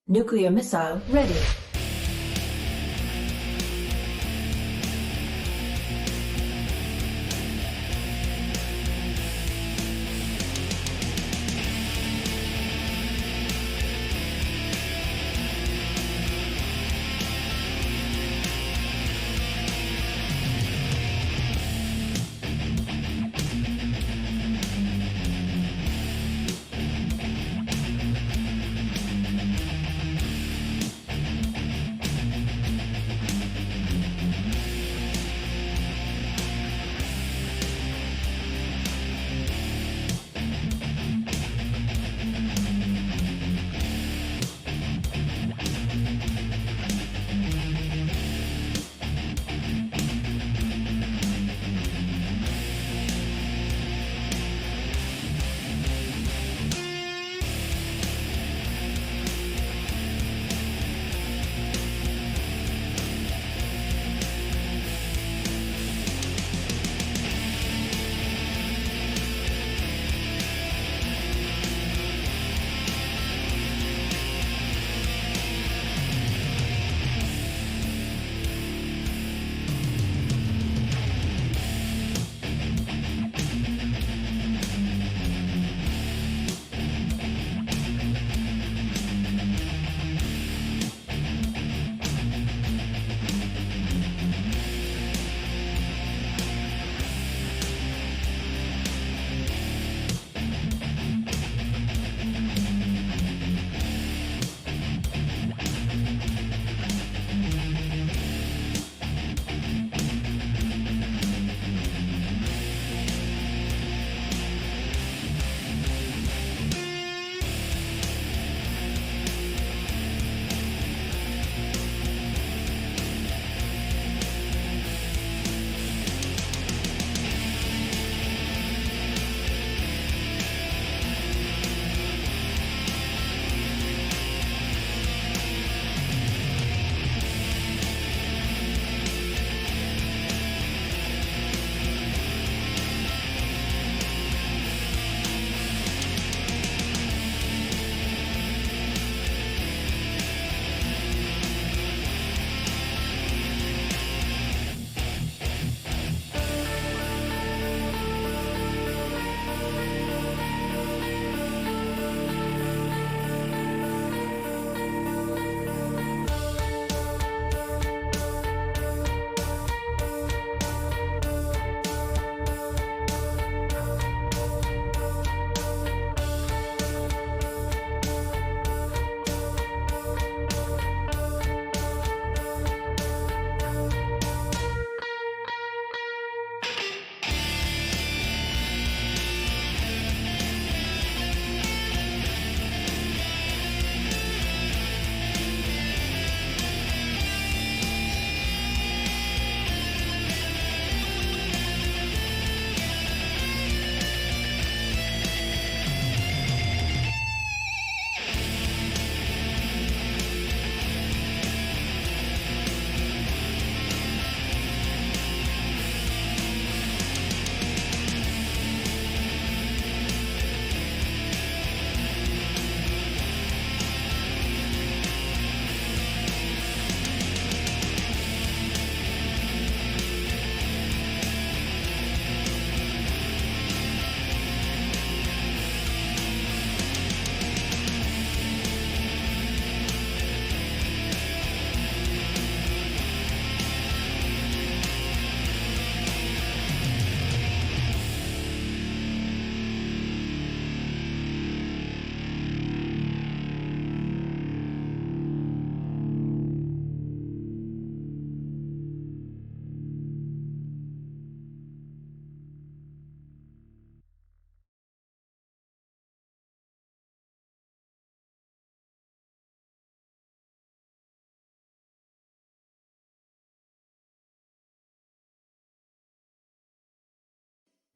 Nuclear missile ready.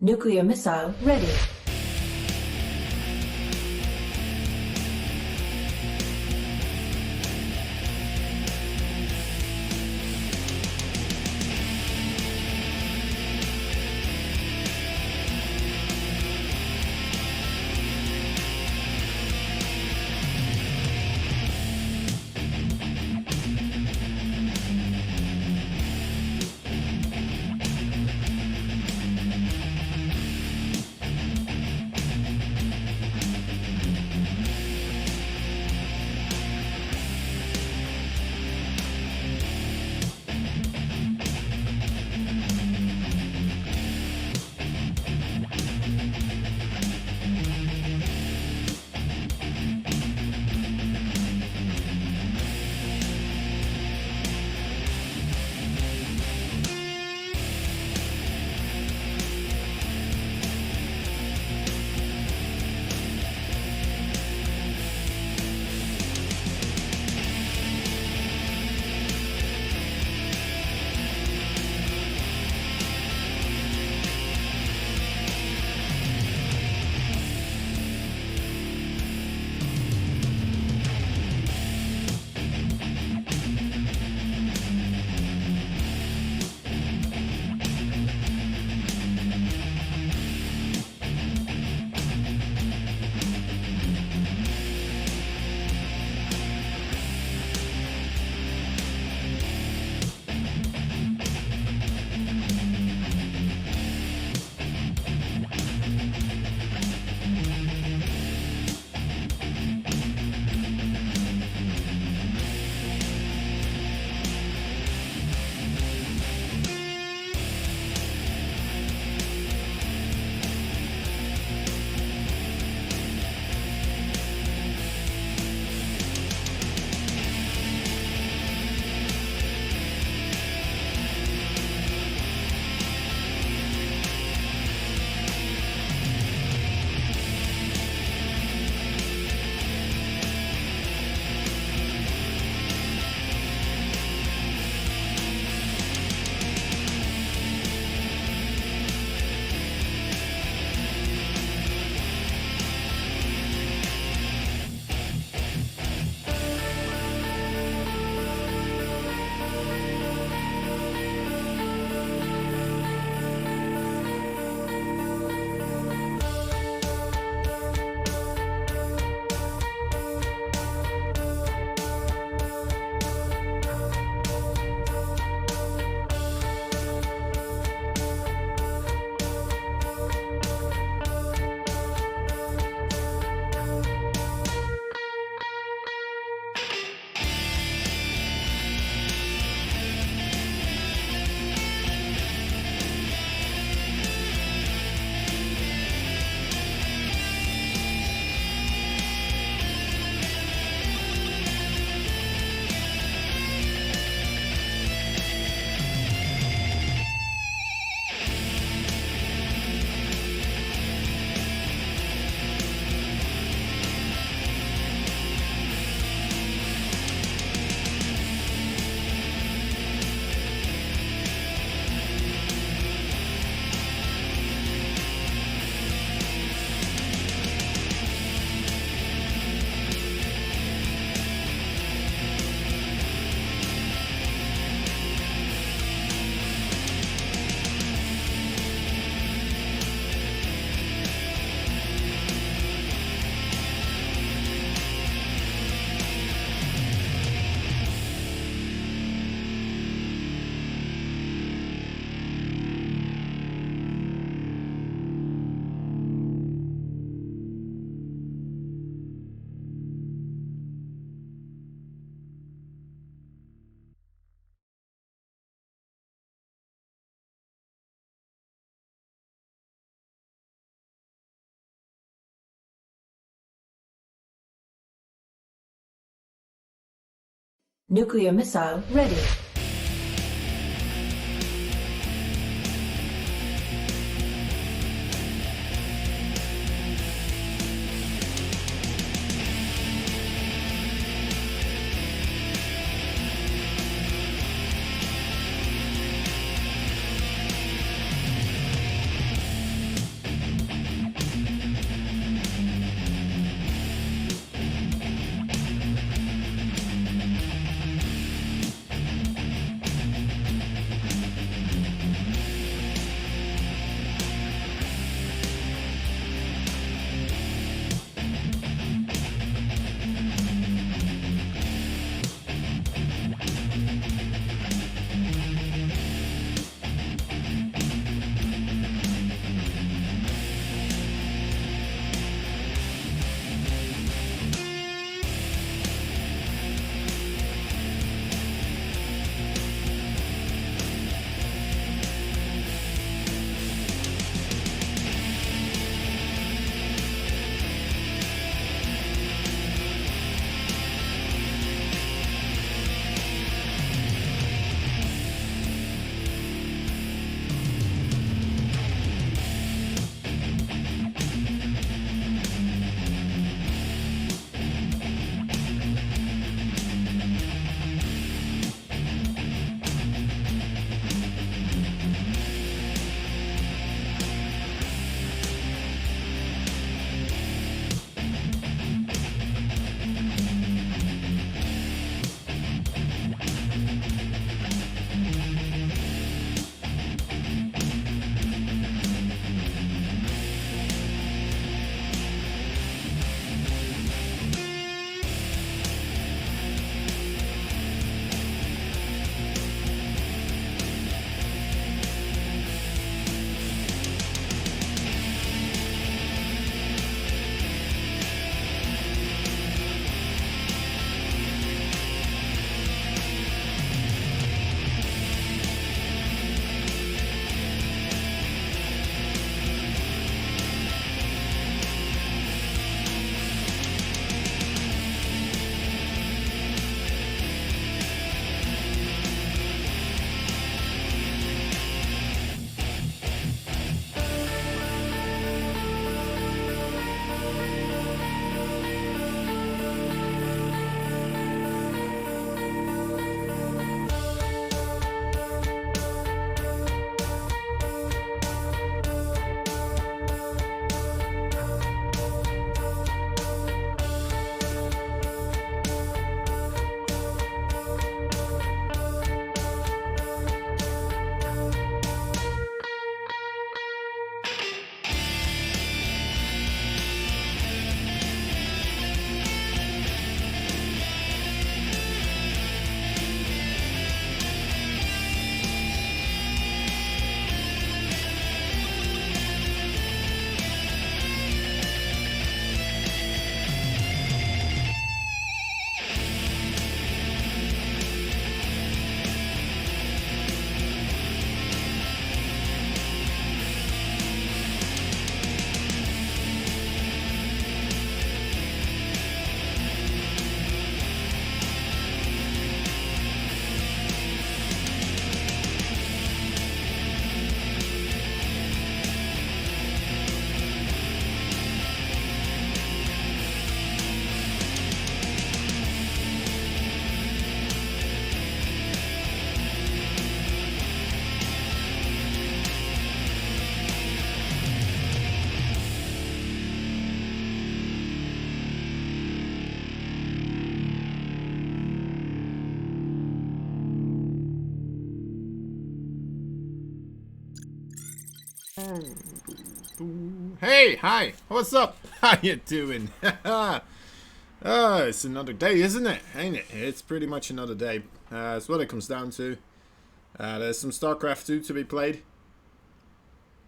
Nuclear missile ready. Nuclear missile ready. Hey, hi, what's up? How you doing? It's another day, isn't it? Ain't it? It's pretty much another day. That's what it comes down to. There's some StarCraft 2 to be played.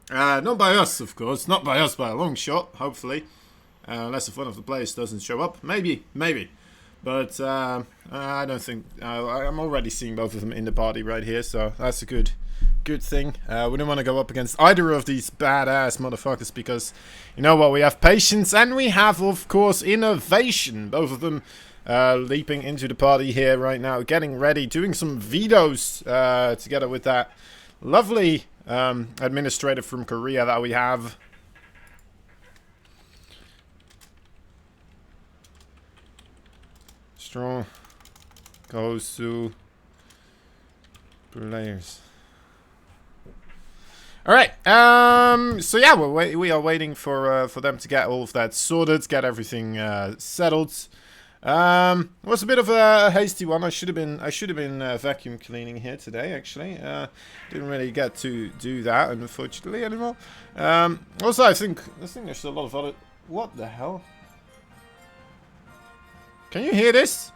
Not by us, of course. Not by us by a long shot, hopefully. Unless if one of the players doesn't show up. Maybe. But I don't think... I'm already seeing both of them in the party right here, so that's a good thing. We don't want to go up against either of these badass motherfuckers because, you know what, we have patience and we have, of course, INnoVation. Both of them leaping into the party here right now, getting ready, doing some vetoes together with that lovely administrator from Korea that we have. Strong goes to players. All right. So yeah, we are waiting for them to get all of that sorted, get everything settled. It was a bit of a hasty one. I should have been vacuum cleaning here today. Actually, didn't really get to do that, unfortunately, anymore. Also, I think there's a lot of other. What the hell? Can you hear this?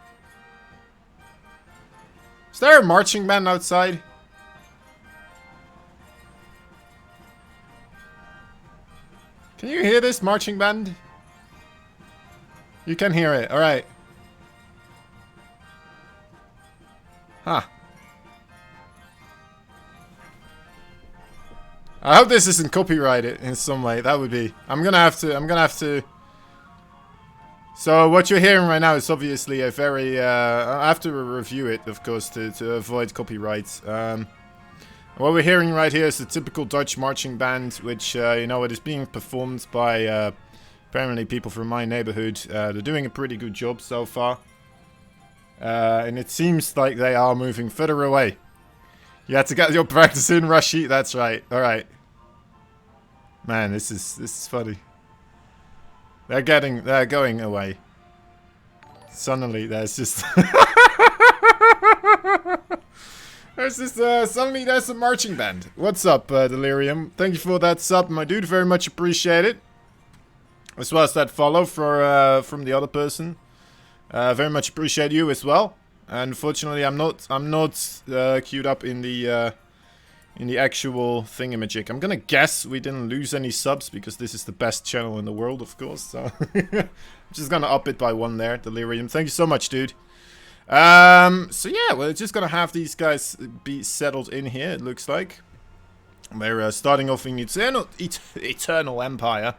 Is there a marching band outside? Can you hear this marching band? You can hear it, alright. Huh. I hope this isn't copyrighted in some way. That would be. I'm gonna have to. So what you're hearing right now is obviously a very. I have to review it, of course, to avoid copyrights. What we're hearing right here is the typical Dutch marching band, which you know, it is being performed by apparently people from my neighborhood. They're doing a pretty good job so far, and it seems like they are moving further away. You had to get your practice in, Rashi. That's right. All right. Man, this is funny. They're going away. Suddenly, there's just suddenly there's a marching band. What's up, Delirium? Thank you for that sub, my dude. Very much appreciate it. As well as that follow from the other person. Very much appreciate you as well. Unfortunately, I'm not queued up in the actual thingamajig. I'm gonna guess we didn't lose any subs because this is the best channel in the world, of course. So I'm just gonna up it by 1 there, Delirium. Thank you so much, dude. So yeah, we're just gonna have these guys be settled in here. It looks like we're starting off in Eternal Empire.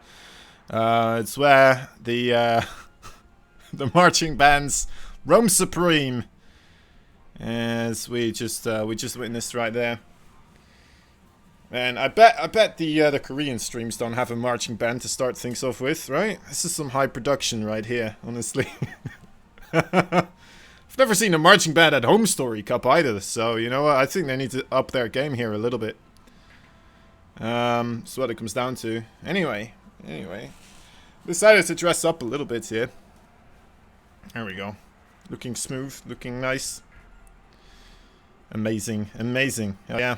It's where the the marching bands roam supreme, as we just witnessed right there. And I bet the Korean streams don't have a marching band to start things off with, right? This is some high production right here, honestly. I've never seen a marching band at Home Story Cup either, so you know what? I think they need to up their game here a little bit. That's what it comes down to. Anyway, decided to dress up a little bit here. There we go. Looking smooth, looking nice. Amazing. Yeah.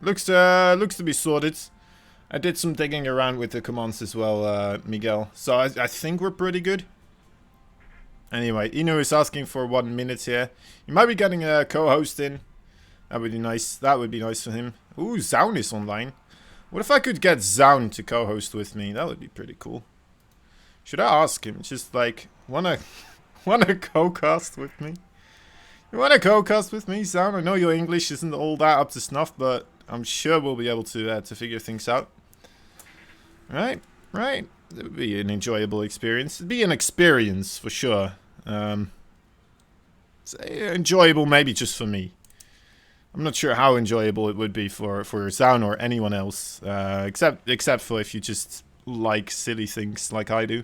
Looks to be sorted. I did some digging around with the commands as well, Miguel. So I think we're pretty good. Anyway, Inu is asking for 1 minute here. You might be getting a co-host in. That would be nice. That would be nice for him. Ooh, Zaun is online. What if I could get Zaun to co-host with me? That would be pretty cool. Should I ask him? Just like, wanna co-cast with me? You wanna co-cast with me, Zaun? I know your English isn't all that up to snuff, but I'm sure we'll be able to figure things out. Right. It would be an enjoyable experience. It'd be an experience for sure. It's enjoyable maybe just for me. I'm not sure how enjoyable it would be for Zaun or anyone else, except for if you just like silly things like I do.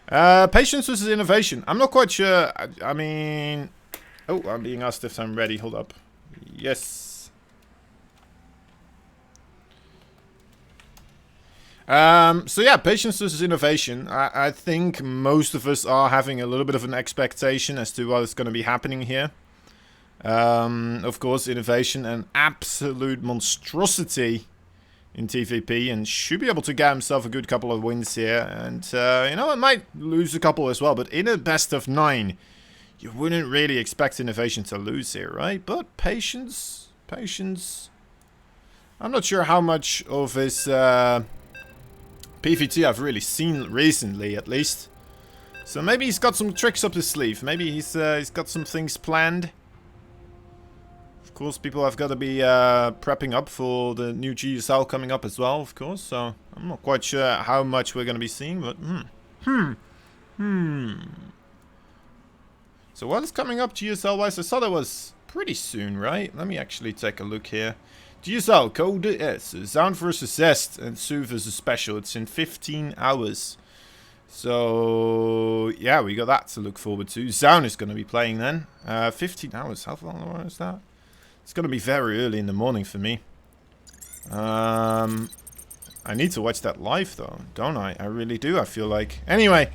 Patience versus innovation. I'm not quite sure. I mean, oh, I'm being asked if I'm ready. Hold up. Yes. So yeah, patience versus innovation. I think most of us are having a little bit of an expectation as to what is going to be happening here. Of course, innovation, an absolute monstrosity in TVP, and should be able to get himself a good couple of wins here. And, you know, it might lose a couple as well, but in a best of 9, you wouldn't really expect innovation to lose here, right? But patience. I'm not sure how much of his PvT I've really seen recently, at least. So maybe he's got some tricks up his sleeve. Maybe he's got some things planned. Of course, people have got to be prepping up for the new GSL coming up as well, of course. So I'm not quite sure how much we're going to be seeing, but So what is coming up GSL-wise? I saw that was pretty soon, right? Let me actually take a look here. GSL, code S. Sound first assessed and Soothe as a special. It's in 15 hours. So, yeah, we got that to look forward to. Zoun is going to be playing then. 15 hours. How long is that? It's going to be very early in the morning for me. I need to watch that live, though, don't I? I really do, I feel like. Anyway.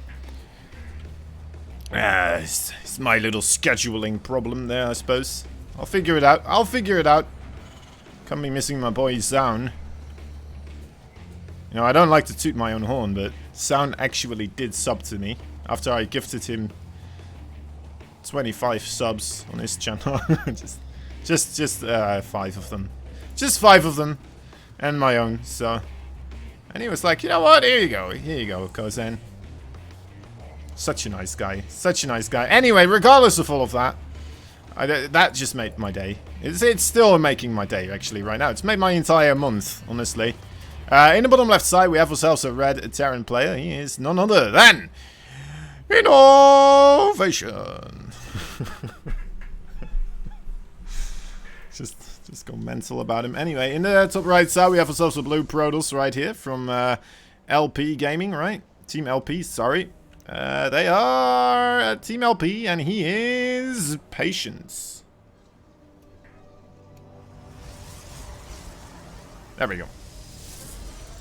It's my little scheduling problem there, I suppose. I'll figure it out. Can't be missing my boy Zoun. You know, I don't like to toot my own horn, but Zoun actually did sub to me after I gifted him 25 subs on his channel. just 5 of them. Just 5 of them. And my own, so. And he was like, you know what? Here you go, cousin. Such a nice guy. Such a nice guy. Anyway, regardless of all of that, that just made my day. It's still making my day, actually, right now. It's made my entire month, honestly. In the bottom left side, we have ourselves a red Terran player. He is none other than INnoVation. just go mental about him. Anyway, in the top right side, we have ourselves a blue Protoss right here from LP Gaming, right? Team LP, sorry. They are Team LP, and he is Patience. There we go.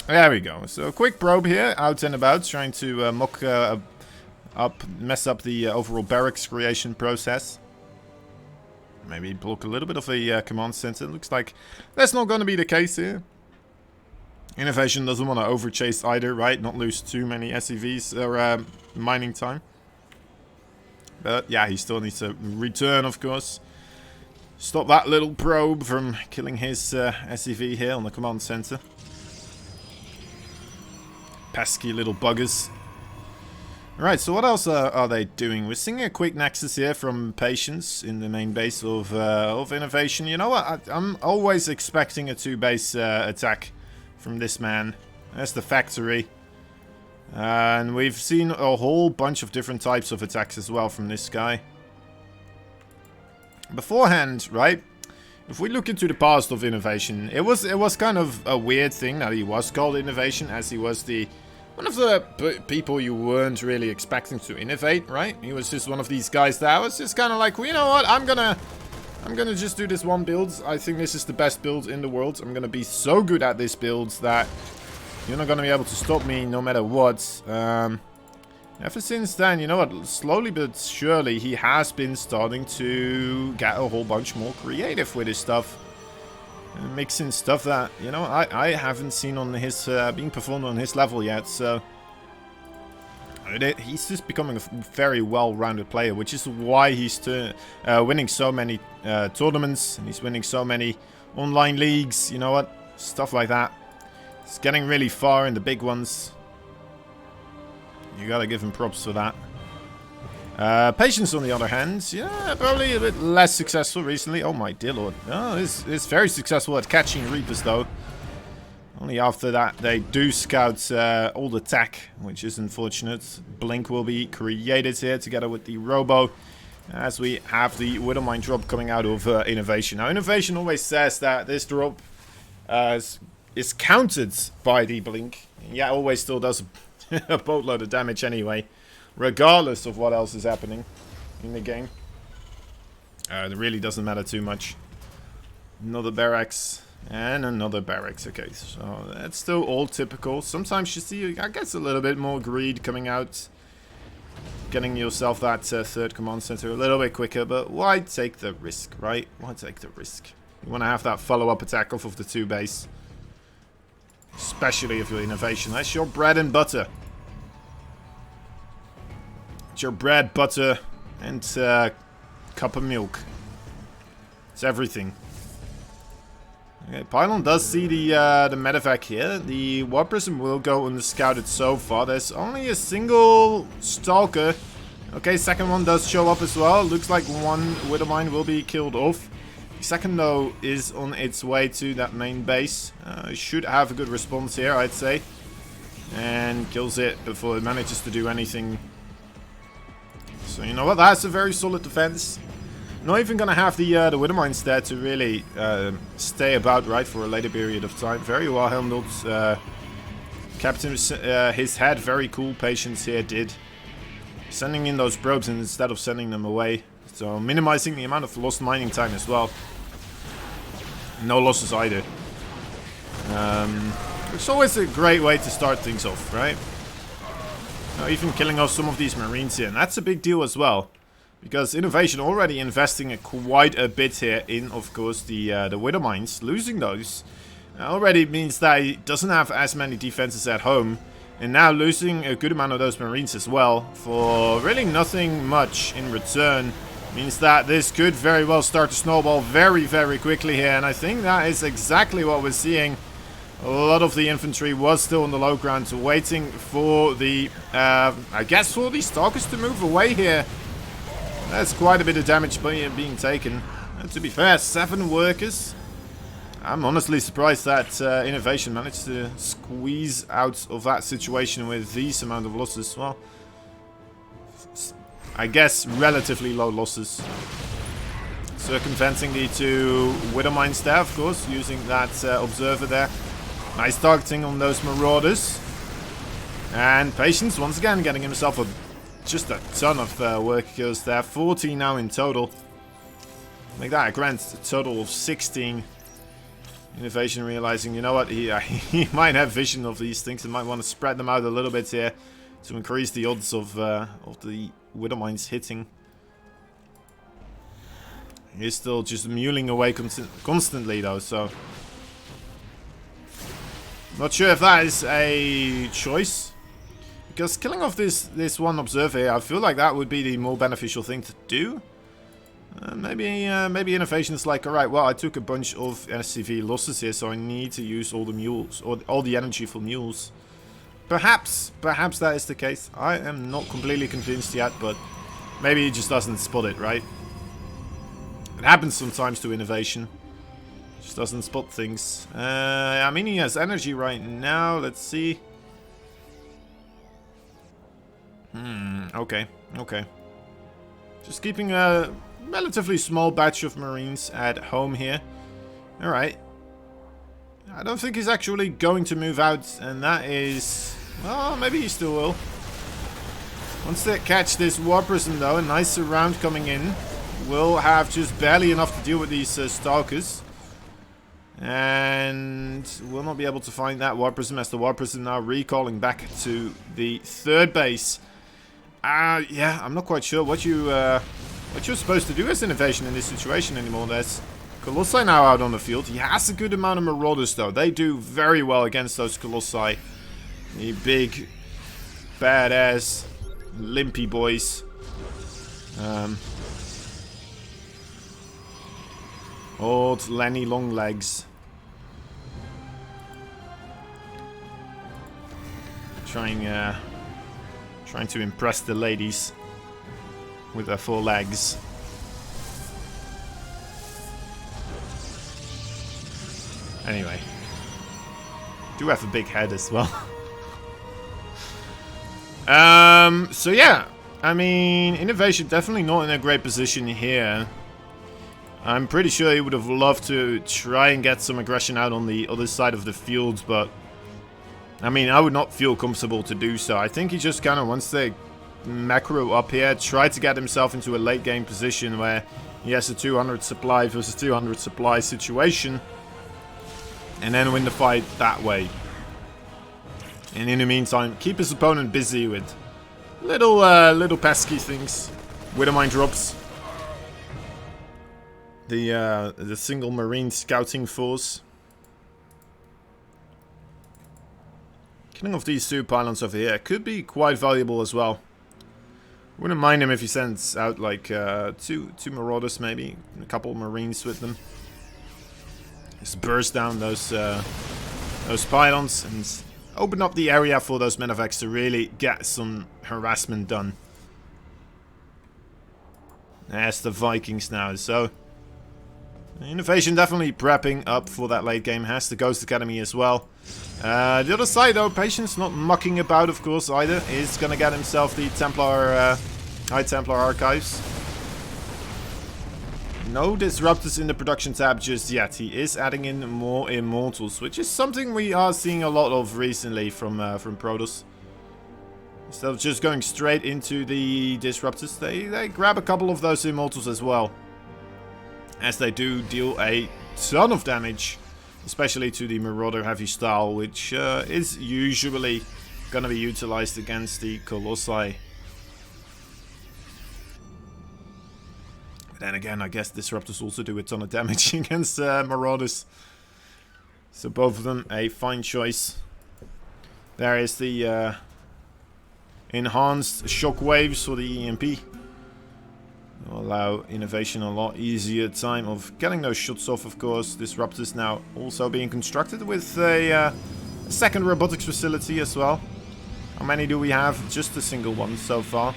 There we go. So a quick probe here, out and about, trying to mess up the overall barracks creation process. Maybe block a little bit of a command center. Looks like that's not going to be the case here. INnoVation doesn't want to overchase either, right? Not lose too many SCVs or mining time. But yeah, he still needs to return, of course. Stop that little probe from killing his SCV here on the command center. Pesky little buggers. Alright, so what else are they doing? We're seeing a quick nexus here from Patience in the main base of INnoVation. You know what? I'm always expecting a 2-base attack from this man. That's the factory. And we've seen a whole bunch of different types of attacks as well from this guy. Beforehand, right? If we look into the past of INnoVation, it was kind of a weird thing that he was called INnoVation, as he was one of the people you weren't really expecting to innovate, right? He was just one of these guys that was just kind of like, well, you know what? I'm gonna just do this one build. I think this is the best build in the world. I'm gonna be so good at this build that you're not gonna be able to stop me no matter what. Ever since then, you know what, slowly but surely, he has been starting to get a whole bunch more creative with his stuff. And mixing stuff that, you know, I haven't seen on his, being performed on his level yet, so. He's just becoming a very well-rounded player, which is why he's winning so many tournaments, and he's winning so many online leagues, you know what, stuff like that. He's getting really far in the big ones. You gotta give him props for that. Patience, on the other hand, yeah, probably a bit less successful recently. Oh my dear lord. Oh, it's very successful at catching Reapers, though. Only after that they do scout old attack, which is unfortunate. Blink will be created here together with the Robo, as we have the Widowmine drop coming out of INnoVation. Now, INnoVation always says that this drop is countered by the Blink. Yeah, it always still does a boatload of damage anyway, regardless of what else is happening in the game. It really doesn't matter too much. Another barracks. And another barracks. Okay, so that's still all typical. Sometimes you see, I guess, a little bit more greed coming out. Getting yourself that third command center a little bit quicker, but why take the risk, right? Why take the risk? You want to have that follow-up attack off of the 2-base. Especially if you're INnoVation. That's your bread and butter. It's your bread, butter, and cup of milk. It's everything. Okay, Pylon does see the medevac here. The War Prism will go unscouted so far. There's only a single Stalker. Okay, second one does show up as well. Looks like one Widowmine will be killed off. The second, though, is on its way to that main base. Should have a good response here, I'd say. And kills it before it manages to do anything So you know what? That's a very solid defense. Not even gonna have the Widow Mines there to really stay about, right, for a later period of time. Very well handled. Kept his head very cool. Patience here did. Sending in those probes instead of sending them away. So minimizing the amount of lost mining time as well. No losses either. It's always a great way to start things off, right? Now, even killing off some of these Marines here. And that's a big deal as well. Because INnoVation already investing quite a bit here in, of course, the Widow Mines. Losing those already means that he doesn't have as many defenses at home. And now losing a good amount of those Marines as well for really nothing much in return means that this could very well start to snowball very, very quickly here. And I think that is exactly what we're seeing. A lot of the infantry was still on the low ground waiting for the, I guess, for the Stalkers to move away here. That's quite a bit of damage being taken. And to be fair, 7 workers. I'm honestly surprised that INnoVation managed to squeeze out of that situation with these amount of losses. Well, I guess relatively low losses. Circumventing the 2 Widow Mines there, of course, using that observer there. Nice targeting on those Marauders. And Patience once again getting himself just a ton of work kills there. 14 now in total. Make that a grand total of 16. INnoVation realizing, you know what, he might have vision of these things and might want to spread them out a little bit here to increase the odds of the Widow Mines hitting. He's still just mulling away constantly though, so not sure if that is a choice. Because killing off this one observer here, I feel like that would be the more beneficial thing to do. Maybe INnoVation is like, alright, well, I took a bunch of SCV losses here, so I need to use all the mules, or all the energy for mules. Perhaps that is the case. I am not completely convinced yet, but maybe he just doesn't spot it, right? It happens sometimes to INnoVation. Just doesn't spot things. I mean, he has energy right now. Let's see. Okay. Just keeping a relatively small batch of Marines at home here. Alright. I don't think he's actually going to move out, and that is... well, maybe he still will. Once they catch this War Prison though, a nice surround coming in. We'll have just barely enough to deal with these Stalkers. And we'll not be able to find that War Prison as the War Prison now recalling back to the 3rd base. Yeah, I'm not quite sure what you're supposed to do as INnoVation in this situation anymore. There's Colossi now out on the field. He has a good amount of Marauders though. They do very well against those Colossi. The big, badass, limpy boys. Old Lenny Longlegs. Trying to impress the ladies with their 4 legs. Anyway, do have a big head as well. So yeah, I mean, INnoVation definitely not in a great position here. I'm pretty sure he would have loved to try and get some aggression out on the other side of the field, but I mean, I would not feel comfortable to do so. I think he just kind of wants to macro up here, try to get himself into a late game position where he has a 200 supply versus 200 supply situation, and then win the fight that way. And in the meantime, keep his opponent busy with little pesky things. Widow Mine drops. The single Marine scouting force. Killing off these 2 pylons over here could be quite valuable as well. Wouldn't mind him if he sends out like two Marauders maybe, a couple Marines with them. Just burst down those pylons and open up the area for those medevacs to really get some harassment done. There's the Vikings now, so INnoVation definitely prepping up for that late game. Has the Ghost Academy as well. The other side though, Patience not mucking about of course either. Is gonna get himself the Templar High Templar Archives. No disruptors in the production tab just yet. He is adding in more immortals, which is something we are seeing a lot of recently from Protoss. Instead of just going straight into the disruptors, they grab a couple of those immortals as well, as they do deal a ton of damage, especially to the Marauder heavy style, which is usually going to be utilized against the Colossi. Then again, I guess Disruptors also do a ton of damage against Marauders. So both of them a fine choice. There is the enhanced shockwaves for the EMP. Will allow INnoVation a lot easier time of getting those shots off, of course. Disruptors now also being constructed with a second robotics facility as well. How many do we have? Just a single one so far.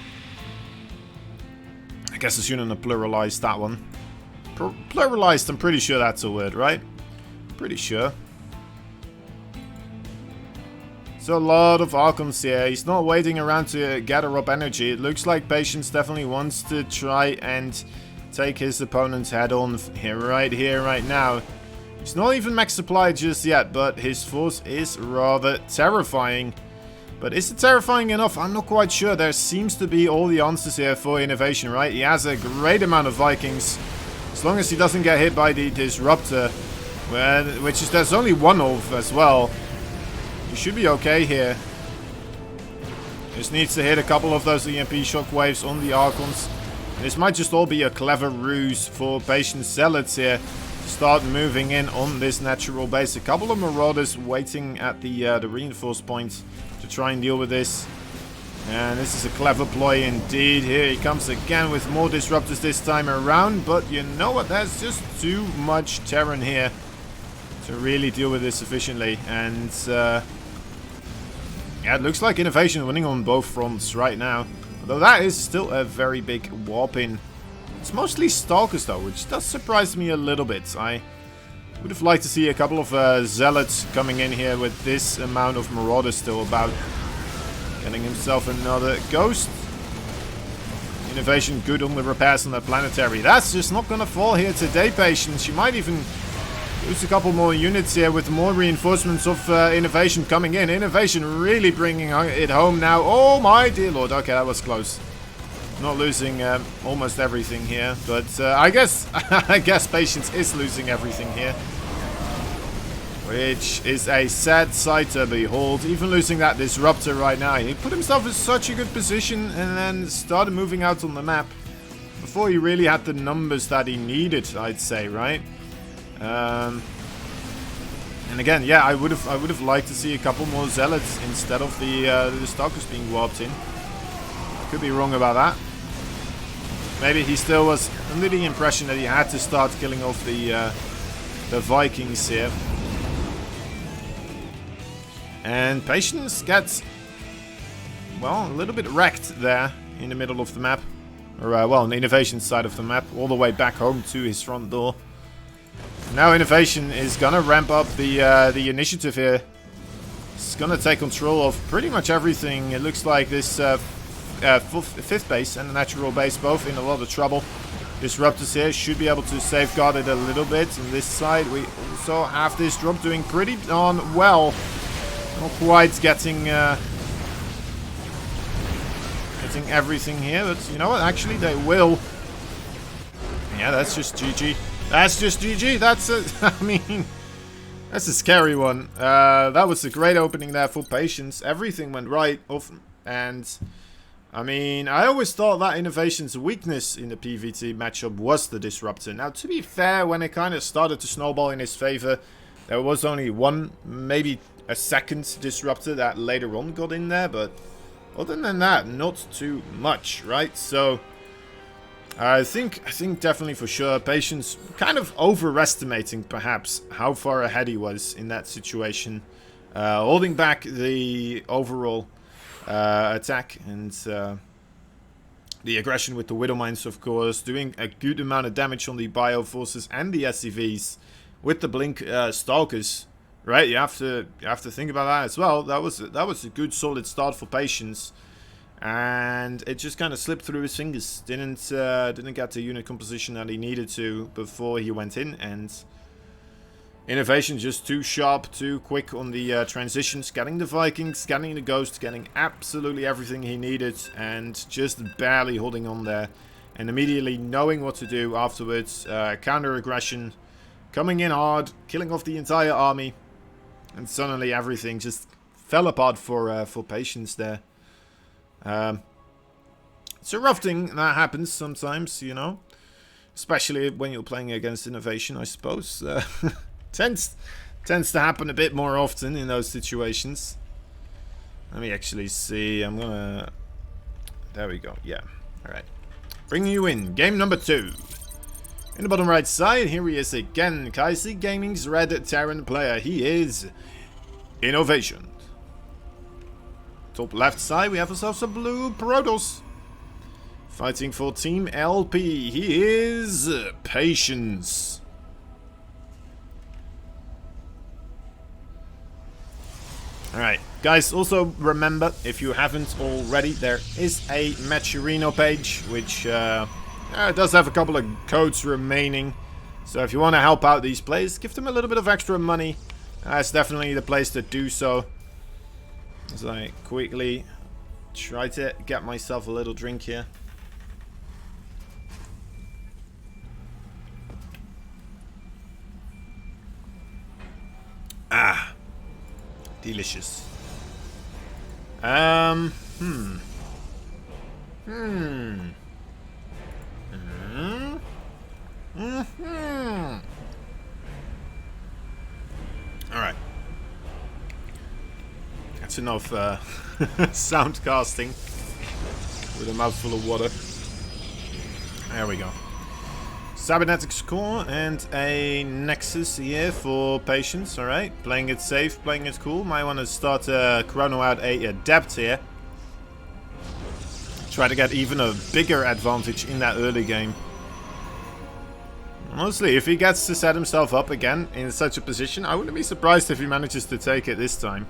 I guess I shouldn't have pluralized that one. Pluralized, I'm pretty sure that's a word, right? Pretty sure. So a lot of Archons here. He's not waiting around to gather up energy. It looks like Patience definitely wants to try and take his opponent's head on here, right now. He's not even max supply just yet, but his force is rather terrifying. But is it terrifying enough? I'm not quite sure. There seems to be all the answers here for INnoVation, right? He has a great amount of Vikings. As long as he doesn't get hit by the Disruptor, which is there's only one of as well. He should be okay here. Just needs to hit a couple of those EMP shockwaves on the Archons. This might just all be a clever ruse for Patience Zealots here to start moving in on this natural base. A couple of Marauders waiting at the reinforce point to try and deal with this. And this is a clever ploy indeed. Here he comes again with more Disruptors this time around. But you know what? There's just too much Terran here to really deal with this efficiently. And yeah, it looks like INnoVation winning on both fronts right now. Although that is still a very big warp in. It's mostly Stalkers though, which does surprise me a little bit. I would have liked to see a couple of Zealots coming in here with this amount of Marauders still about. Getting himself another Ghost. INnoVation good on the repairs on that Planetary. That's just not going to fall here today, Patience. You might even lose a couple more units here with more reinforcements of INnoVation coming in. INnoVation really bringing it home now. Oh my dear lord. Okay, that was close. Not losing almost everything here, but I guess Patience is losing everything here, which is a sad sight to behold. Even losing that Disruptor right now, he put himself in such a good position and then started moving out on the map before he really had the numbers that he needed, I'd say, right? And again, yeah, I would have liked to see a couple more Zealots instead of the Stalkers being warped in. Could be wrong about that. Maybe he still was under the impression that he had to start killing off the Vikings here. And Patience gets, well, a little bit wrecked there in the middle of the map. Or, well, on the INnoVation side of the map, all the way back home to his front door. Now INnoVation is gonna ramp up the initiative here. It's gonna take control of pretty much everything. It looks like this fifth base and the natural base both in a lot of trouble. Disruptors here should be able to safeguard it a little bit. On this side, we also have this drop doing pretty darn well. Not quite getting everything here, but you know what? Actually, they will. Yeah, that's just GG. That's just GG. That's I mean, that's a scary one. That was a great opening there for Patience. Everything went right off, and I mean, I always thought that INnoVation's weakness in the PvT matchup was the Disruptor. Now, to be fair, when it kind of started to snowball in his favor, there was only one, maybe a second Disruptor that later on got in there, but other than that, not too much, right? So I think definitely for sure Patience kind of overestimating perhaps how far ahead he was in that situation, holding back the overall attack and the aggression with the Widow Mines, of course, doing a good amount of damage on the Bio Forces and the SCVs with the Blink Stalkers. Right, you have to think about that as well. That was a good solid start for Patience. and it just kind of slipped through his fingers. Didn't get the unit composition that he needed to before he went in, and INnoVation just too sharp, too quick on the transitions, getting the Vikings, getting the Ghost, getting absolutely everything he needed, and just barely holding on there. And immediately knowing what to do afterwards, counter-aggression, coming in hard, killing off the entire army, and suddenly everything just fell apart for Patience there. It's a rough thing that happens sometimes, you know, especially when you're playing against INnoVation, I suppose. Tends to happen a bit more often in those situations. Let me actually see. I'm gonna... There we go. Yeah. Alright. Bringing you in. Game number 2. In the bottom right side, here he is again. Kaisi Gaming's Red Terran player. He is INnoVation. Top left side, we have ourselves a blue Protoss. Fighting for Team LP. He is Patience. Alright, guys, also remember, if you haven't already, there is a Matcherino page, which does have a couple of codes remaining. So if you want to help out these players, give them a little bit of extra money. That's definitely the place to do so. As I quickly try to get myself a little drink here. Ah. Delicious. Alright. That's enough sound casting with a mouthful of water. There we go. Cybernetics core and a Nexus here for Patience. Alright, playing it safe, playing it cool. Might want to start chrono out a Adept here. Try to get even a bigger advantage in that early game. Honestly, if he gets to set himself up again in such a position, I wouldn't be surprised if he manages to take it this time.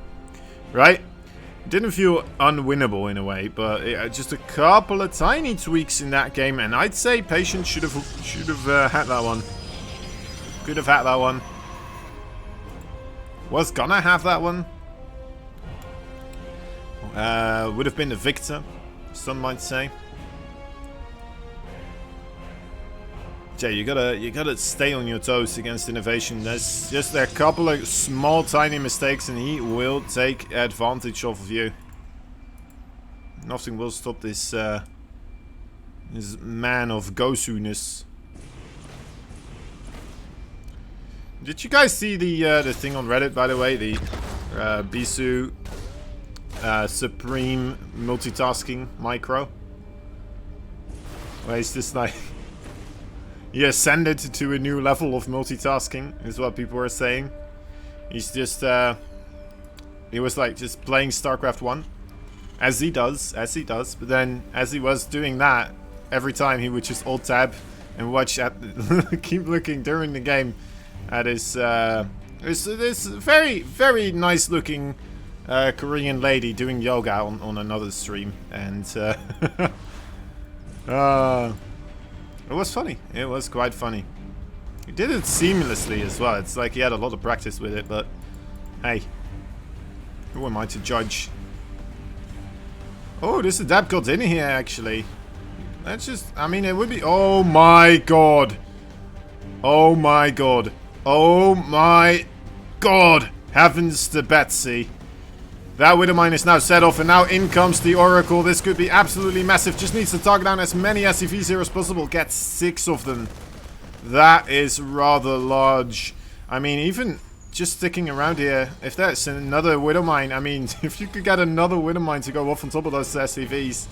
Right? Didn't feel unwinnable in a way, but just a couple of tiny tweaks in that game, and I'd say Patience should have had that one. Could have had that one. Was gonna have that one. Would have been the victor, some might say. Jay, you gotta stay on your toes against INnoVation. There's just a couple of small, tiny mistakes, and he will take advantage of you. Nothing will stop this this man of Gosu-ness. Did you guys see the thing on Reddit, by the way? The Bisu Supreme multitasking micro, where he's just like. He ascended to a new level of multitasking, is what people are saying. He's just, he was like just playing StarCraft 1, as he does, but then as he was doing that, every time he would just alt-tab and watch at, keep looking during the game at his, this very, very nice looking Korean lady doing yoga on another stream, and, it was funny. It was quite funny. He did it seamlessly as well. It's like he had a lot of practice with it, but hey, who am I to judge? Oh, this Adept got in here, actually. That's just, I mean, it would be... Oh my god. Oh my god. Oh my god. Heavens to Betsy. That Widowmine is now set off, and now in comes the Oracle. This could be absolutely massive. Just needs to target down as many SCVs here as possible. Get 6 of them. That is rather large. I mean, even just sticking around here, if that's another Widowmine, I mean, if you could get another Widowmine to go off on top of those SCVs,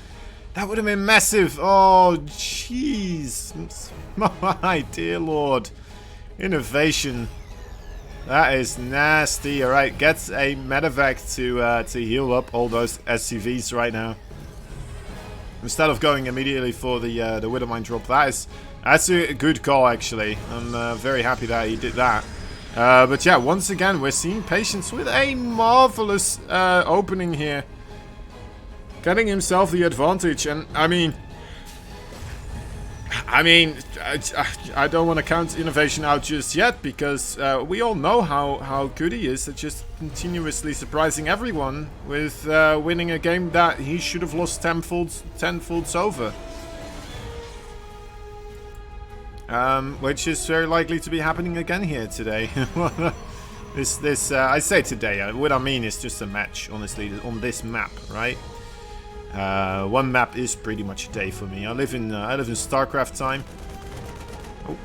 that would have been massive. Oh, jeez. My dear lord. INnoVation. That is nasty. Alright, gets a medevac to heal up all those SCVs right now. Instead of going immediately for the Widowmine drop. That's a good call, actually. I'm very happy that he did that. But yeah, once again, we're seeing Patience with a marvelous opening here. getting himself the advantage. And I mean, I don't want to count INnoVation out just yet, because we all know how good he is at just continuously surprising everyone with winning a game that he should have lost tenfolds over. Which is very likely to be happening again here today. I say today, what I mean is just a match, honestly, on this map, right? One map is pretty much a day for me. I live in StarCraft time. Oh.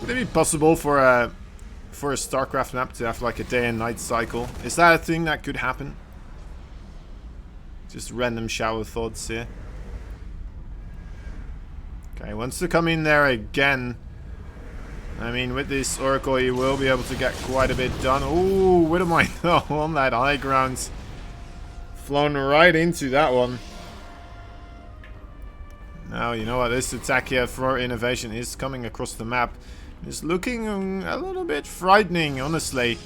Would it be possible for a StarCraft map to have like a day and night cycle? Is that a thing that could happen? Just random shower thoughts here. Okay, wants to come in there again. I mean, with this Oracle, you will be able to get quite a bit done. Ooh, what am I on that high ground? Flown right into that one. Now, you know what? This attack here for INnoVation is coming across the map. It's looking a little bit frightening, honestly.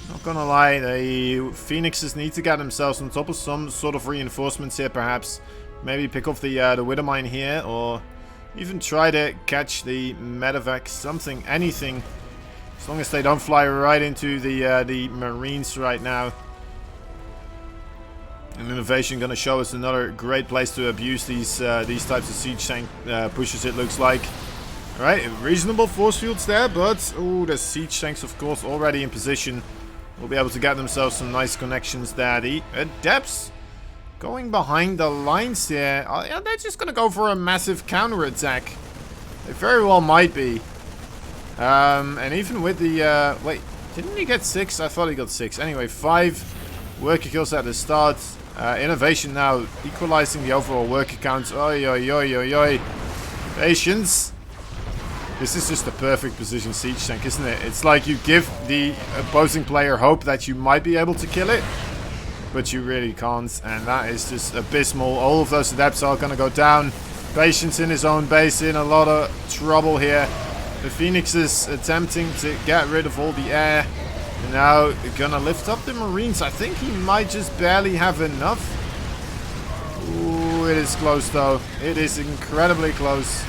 Not gonna lie, the Phoenixes need to get themselves on top of some sort of reinforcements here, perhaps. Maybe pick off the Widowmine here, or even try to catch the Medevac, something, anything. As long as they don't fly right into the Marines right now. And INnoVation gonna show us another great place to abuse these types of siege tank pushes, it looks like. Alright, reasonable force fields there, but oh, the siege tanks, of course, already in position. Will be able to get themselves some nice connections there. The Adepts going behind the lines here. Yeah, they're just going to go for a massive counterattack. They very well might be. And even with the... wait, didn't he get 6? I thought he got 6. Anyway, 5 worker kills at the start. INnoVation now equalizing the overall worker count. Oi, oi, oi, oi, oi. Patience. This is just a perfect position siege tank, isn't it? It's like you give the opposing player hope that you might be able to kill it, but you really can't, and that is just abysmal. All of those Adepts are going to go down. Patience in his own base, in a lot of trouble here. The Phoenix is attempting to get rid of all the air. And now gonna lift up the Marines. I think he might just barely have enough. Ooh, it is close though. It is incredibly close.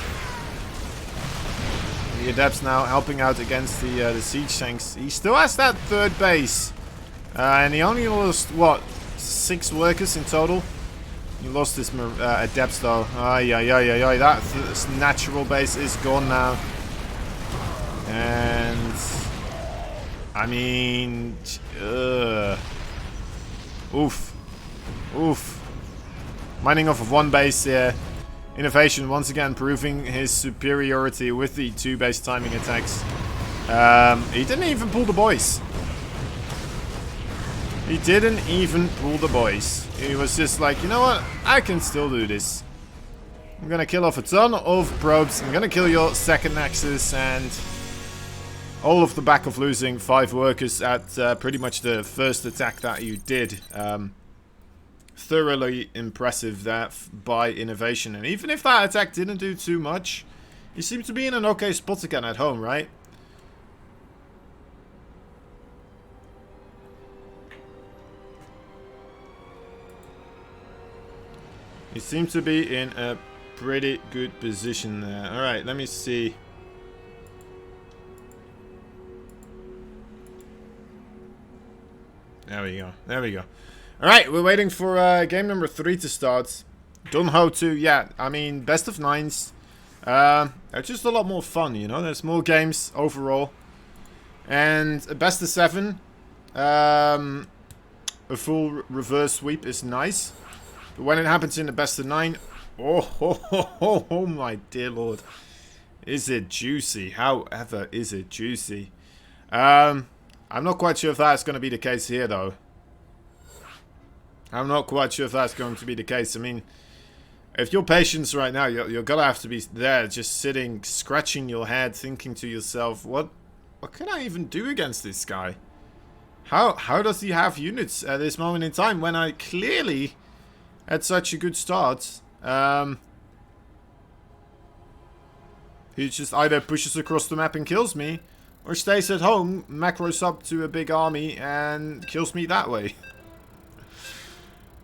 The Adepts now helping out against the siege tanks. He still has that third base. And he only lost, what, 6 workers in total? He lost his Adepts though. Ay, ay, ay, ay, ay. That natural base is gone now. And... I mean... Oof. Oof. Mining off of one base here. INnoVation once again proving his superiority with the 2 base timing attacks. He didn't even pull the boys. He didn't even pull the boys. He was just like, you know what? I can still do this. I'm gonna kill off a ton of probes. I'm gonna kill your second Nexus, and all of the back of losing 5 workers at pretty much the first attack that you did. Thoroughly impressive that by INnoVation. And even if that attack didn't do too much, you seem to be in an okay spot again at home, right? You seem to be in a pretty good position there. Alright, let me see. There we go. There we go. Alright, we're waiting for game number 3 to start. Dunho 2, yeah, I mean, best of 9s. They're just a lot more fun, you know? There's more games overall. And a best of 7. A full reverse sweep is nice. But when it happens in the best of 9, oh my dear lord. Is it juicy? However, is it juicy? I'm not quite sure if that's going to be the case here, though. I'm not quite sure if that's going to be the case. I mean, if you're Patience right now, you're going to have to be there, just sitting, scratching your head, thinking to yourself, what can I even do against this guy? How does he have units at this moment in time when I clearly had such a good start? He just either pushes across the map and kills me, Or stays at home, macros up to a big army, and kills me that way.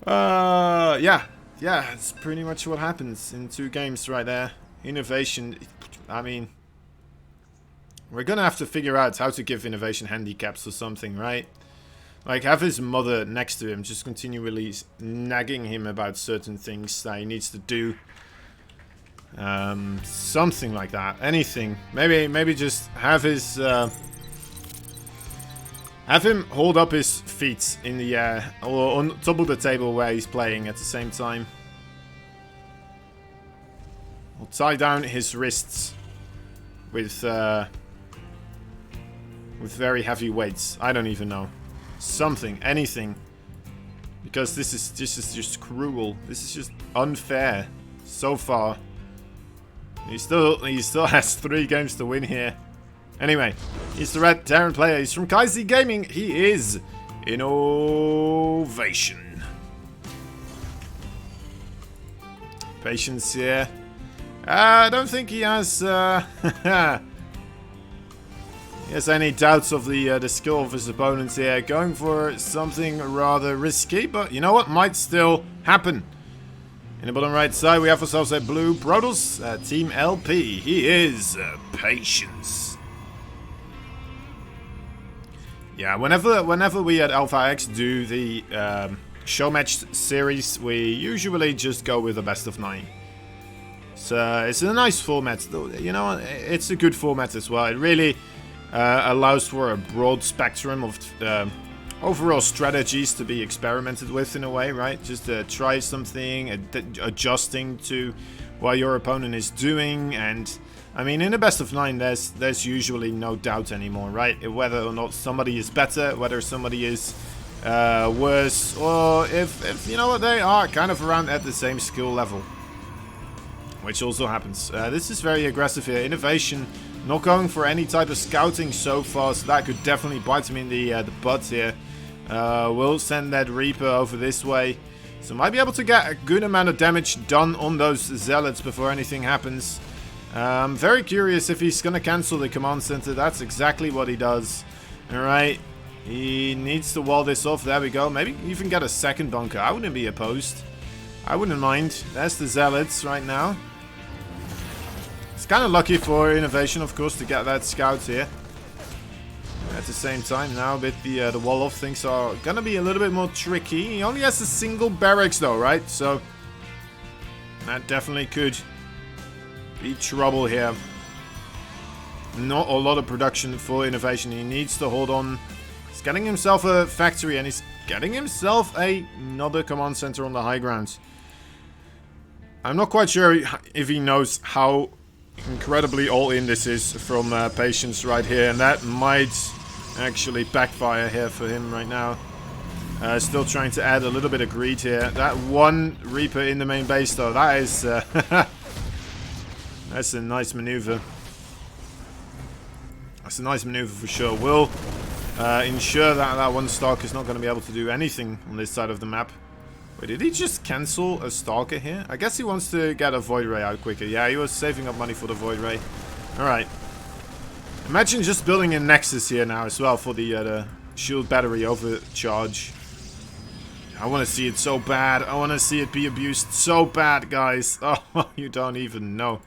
Yeah. Yeah, it's pretty much what happens in 2 games right there. INnoVation, I mean... We're gonna have to figure out how to give INnoVation handicaps or something, right? Like, have his mother next to him, just continually nagging him about certain things that he needs to do. Something like that. Anything. Maybe just have his... have him hold up his feet in the air, or on top of the table where he's playing at the same time. Or tie down his wrists with very heavy weights. I don't even know. Something, anything. Because this is just cruel. This is just unfair so far. He still has 3 games to win here. Anyway, he's the Red Terran player. He's from Kaizi Gaming. He is INnoVation. Patience here. I don't think he has he has any doubts of the skill of his opponents here. Going for something rather risky, but you know what? Might still happen. In the bottom right side, we have ourselves a blue Protoss, Team LP. He is Patience. Yeah, whenever we at ITaX do the show match series, we usually just go with a best of 9. So it's a nice format, though. You know, it's a good format as well. It really allows for a broad spectrum of overall strategies to be experimented with in a way, right? Just try something, adjusting to what your opponent is doing, and I mean, in a best of 9, there's usually no doubt anymore, right? Whether or not somebody is better, whether somebody is worse, or if you know what, they are kind of around at the same skill level, which also happens. This is very aggressive here. INnoVation not going for any type of scouting so far, so that could definitely bite him in the butt here. We'll send that Reaper over this way, so might be able to get a good amount of damage done on those Zealots before anything happens. Very curious if he's gonna cancel the command center. That's exactly what he does. Alright, he needs to wall this off. There we go. Maybe even get a second bunker. I wouldn't be opposed. I wouldn't mind. There's the Zealots right now. It's kind of lucky for INnoVation, of course, to get that scout here. At the same time, now with the wall off, things are gonna be a little bit more tricky. He only has a single barracks though, right? So that definitely could be trouble here. Not a lot of production for INnoVation. He needs to hold on. He's getting himself a factory, and he's getting himself another command center on the high ground. I'm not quite sure if he knows how incredibly all-in this is from Patience right here, and that might actually backfire here for him right now. Still trying to add a little bit of greed here. That one Reaper in the main base though, that is that's a nice maneuver. That's a nice maneuver for sure. We'll ensure that that one Stalker is not going to be able to do anything on this side of the map. Wait, did he just cancel a Stalker here? I guess he wants to get a Void Ray out quicker. Yeah, he was saving up money for the Void Ray. Alright. Imagine just building a Nexus here now as well for the shield battery overcharge. I want to see it so bad. I want to see it be abused so bad, guys. Oh, you don't even know.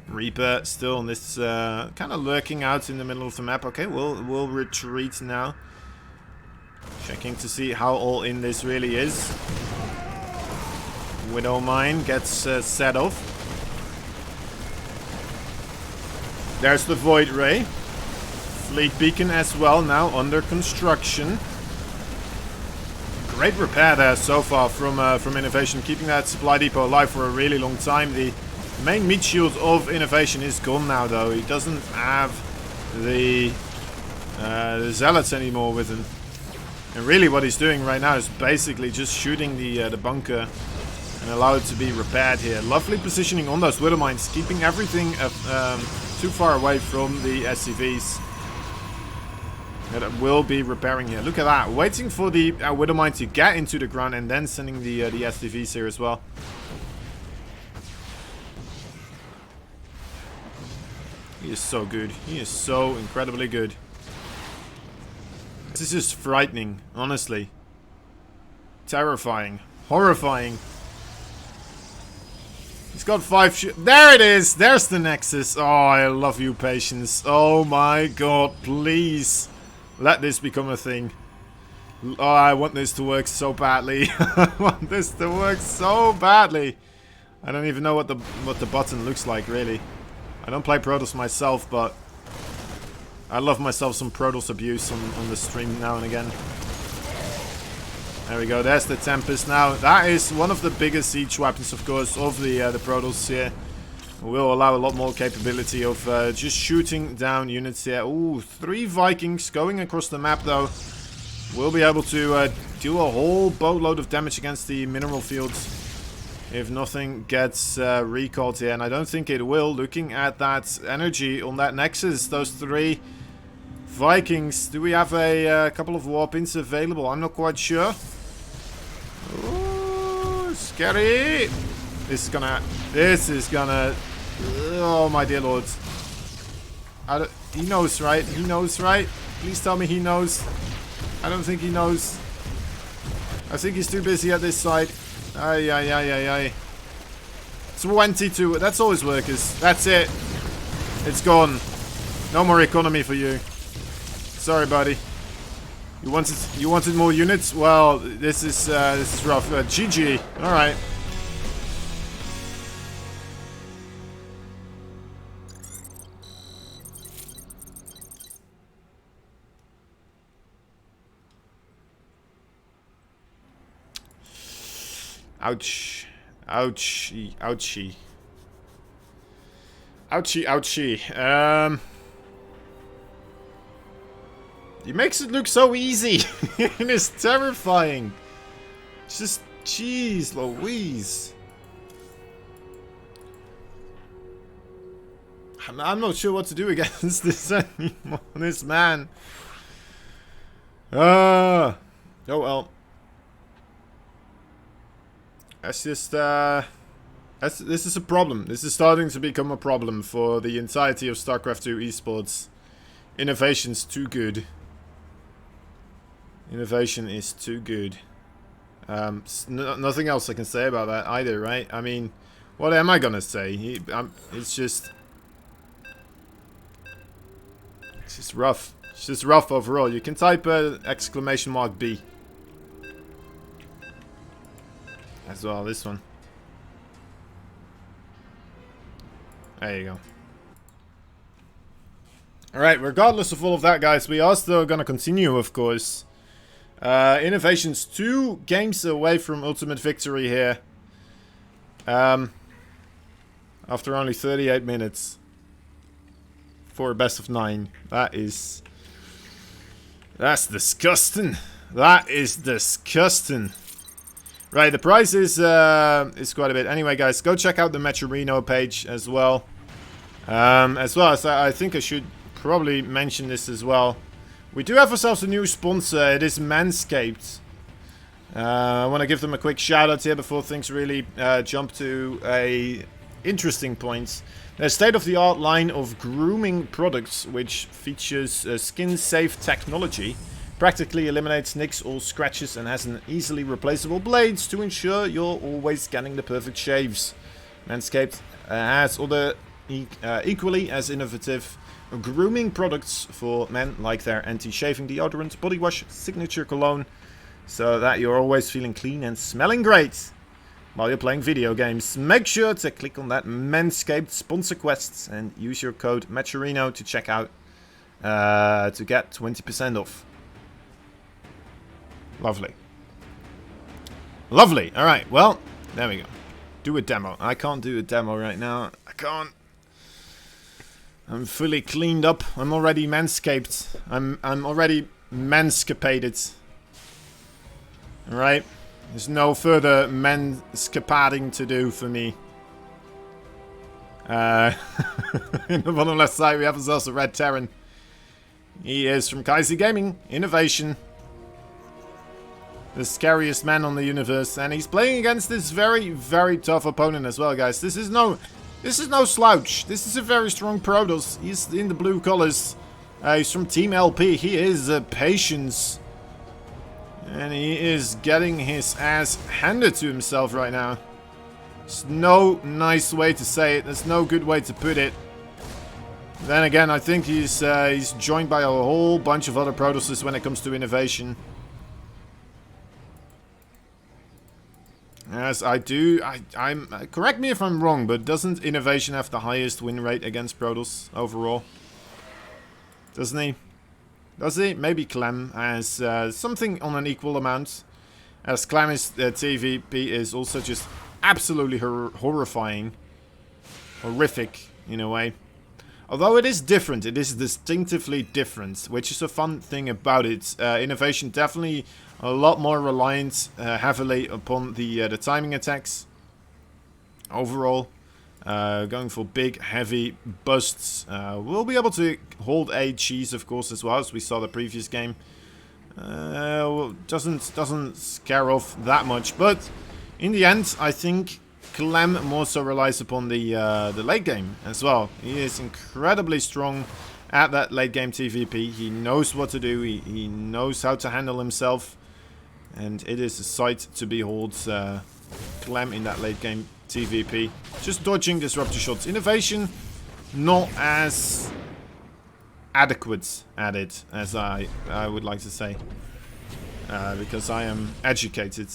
Reaper still on this kind of lurking out in the middle of the map. Okay, we'll retreat now. Checking to see how all in this really is. Widow Mine gets set off. There's the Void Ray. Fleet Beacon as well, now under construction. Great repair there so far from INnoVation, keeping that supply depot alive for a really long time. The main meat shield of INnoVation is gone now, though. He doesn't have the Zealots anymore with him. And really what he's doing right now is basically just shooting the bunker and allow it to be repaired here. Lovely positioning on those Widow Mines, keeping everything too far away from the SCVs that will be repairing here. Look at that, waiting for the Widow Mine to get into the ground and then sending the SCVs here as well. He is so good. He is so incredibly good. This is just frightening, honestly. Terrifying. Horrifying. He's got 5 there it is! There's the Nexus. Oh, I love you, Patience. Oh my god, please. Let this become a thing. Oh, I want this to work so badly. I want this to work so badly. I don't even know what the button looks like, really. I don't play Protoss myself, but I love myself some Protoss abuse on the stream now and again. There we go, there's the Tempest. Now, that is one of the biggest siege weapons, of course, of the Protoss here. Will allow a lot more capability of just shooting down units here. Ooh, 3 Vikings going across the map, though. We'll be able to do a whole boatload of damage against the mineral fields if nothing gets recalled here. And I don't think it will. Looking at that energy on that Nexus, those 3 Vikings. Do we have a couple of warp-ins available? I'm not quite sure. Ooh, scary. This is gonna... Oh, my dear lord. He knows, right? He knows, right? Please tell me he knows. I don't think he knows. I think he's too busy at this side. Ay, ay, ay, ay, ay. 22. That's all his workers. That's it. It's gone. No more economy for you. Sorry, buddy. You wanted more units? Well, this is rough. GG. All right. Ouch. Ouchie. Ouchie. Ouchie, ouchie. He makes it look so easy. It is terrifying. It's just, jeez Louise. I'm not sure what to do against this anymore. This man. Oh well. That's just, this is a problem. This is starting to become a problem for the entirety of StarCraft 2 esports. INnoVation's too good. INnoVation is too good. Nothing else I can say about that either, right? I mean, what am I gonna say? It's just rough. It's just rough overall. You can type !B. As well, this one. There you go. Alright, regardless of all of that, guys, we are still gonna continue, of course. INnoVation's 2 games away from ultimate victory here. After only 38 minutes. For a best of 9. That's disgusting. That is disgusting. Right, the price is quite a bit. Anyway, guys, go check out the Metrorino page as well. As well as I think I should probably mention this as well. We do have ourselves a new sponsor. It is Manscaped. I want to give them a quick shout out here before things really jump to a interesting point. Their state-of-the-art line of grooming products, which features skin-safe technology, practically eliminates nicks or scratches, and has an easily replaceable blades to ensure you're always getting the perfect shaves. Manscaped has other equally as innovative grooming products for men, like their anti-shaving deodorant, body wash, signature cologne, so that you're always feeling clean and smelling great while you're playing video games. Make sure to click on that Manscaped sponsor quest and use your code Metrorino to check out to get 20% off. Lovely. Lovely. Alright, well, there we go. Do a demo. I can't do a demo right now. I can't. I'm fully cleaned up. I'm already manscaped. I'm already manscapated. Alright? There's no further manscapading to do for me. In the bottom left side we have ourselves a Red Terran. He is from Kaiser Gaming, INnoVation. The scariest man on the universe, and he's playing against this very, very tough opponent as well, guys. This is no This is no slouch. This is a very strong Protoss. He's in the blue colors. He's from Team LP. He is Patience. And he is getting his ass handed to himself right now. There's no nice way to say it. There's no good way to put it. Then again, I think he's joined by a whole bunch of other Protosses when it comes to INnoVation. As I do, I'm correct me if I'm wrong, but doesn't INnoVation have the highest win rate against Protoss overall? Doesn't he? Does he? Maybe Clem has something on an equal amount. As Clem's TVP is also just absolutely horrifying. Horrific, in a way. Although it is different, it is distinctively different, which is a fun thing about it. INnoVation definitely a lot more reliant heavily upon the timing attacks. Overall, going for big, heavy busts. We'll be able to hold a cheese, of course, as well, as we saw the previous game. Doesn't scare off that much, but in the end, I think Clem more so relies upon the late game as well. He is incredibly strong at that late game TVP. He knows what to do. He knows how to handle himself, and it is a sight to behold. Clem in that late game TVP, just dodging disruptor shots. INnoVation not as adequate at it as I would like to say, because I am educated.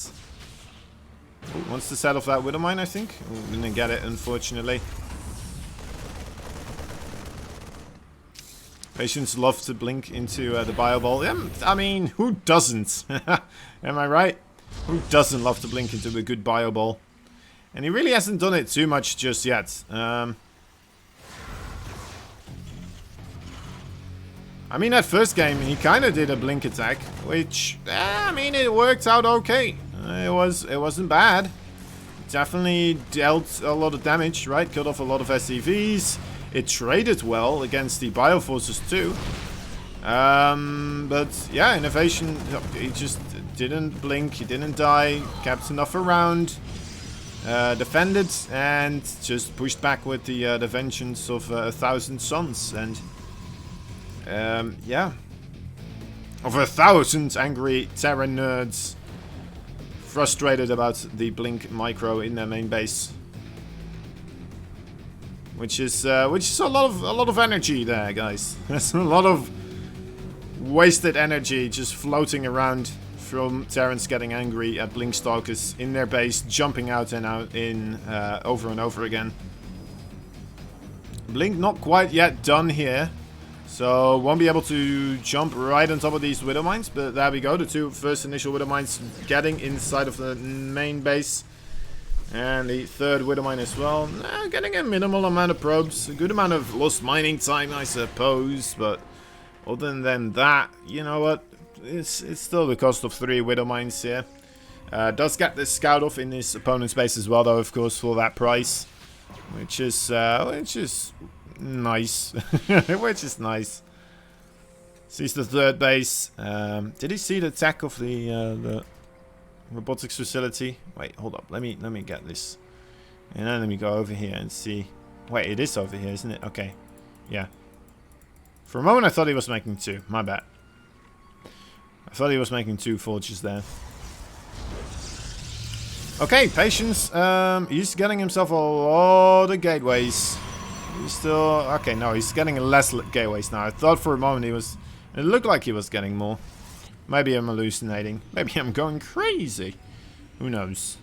Ooh, wants to set off that Widow Mine, I think. Ooh, didn't get it, unfortunately. Patients love to blink into the Bio Ball. I mean, who doesn't? Am I right? Who doesn't love to blink into a good Bio Ball? And he really hasn't done it too much just yet. I mean, that first game, he kind of did a blink attack, which, I mean, it worked out okay. It wasn't bad. Definitely dealt a lot of damage, right? Killed off a lot of SCVs. It traded well against the Bioforces too. But yeah, INnoVation, he just didn't blink, he didn't die, kept enough around, defended, and just pushed back with the vengeance of 1,000 suns. And yeah, of 1,000 angry Terra nerds frustrated about the blink micro in their main base, which is a lot of energy there, guys. There's a lot of wasted energy just floating around from Terrans getting angry at blink stalkers in their base, jumping out and out in over and over again. Blink not quite yet done here, so won't be able to jump right on top of these Widow Mines, but there we go. The two first initial Widow Mines getting inside of the main base. And the third Widow Mine as well. Getting a minimal amount of probes. A good amount of lost mining time, I suppose. But other than that, you know what? It's still the cost of 3 Widow Mines here. Does get this scout off in his opponent's base as well, though, of course, for that price. Which is nice. Which is nice. Sees the third base. Did he see the attack of the robotics facility? Wait, hold up. Let me get this. And then let me go over here and see. Wait, it is over here, isn't it? Okay. Yeah. For a moment I thought he was making 2. My bad. I thought he was making 2 forges there. Okay, Patience. He's getting himself a lot of gateways. He's still... Okay, no, he's getting less gateways now. I thought for a moment he was... It looked like he was getting more. Maybe I'm hallucinating. Maybe I'm going crazy. Who knows?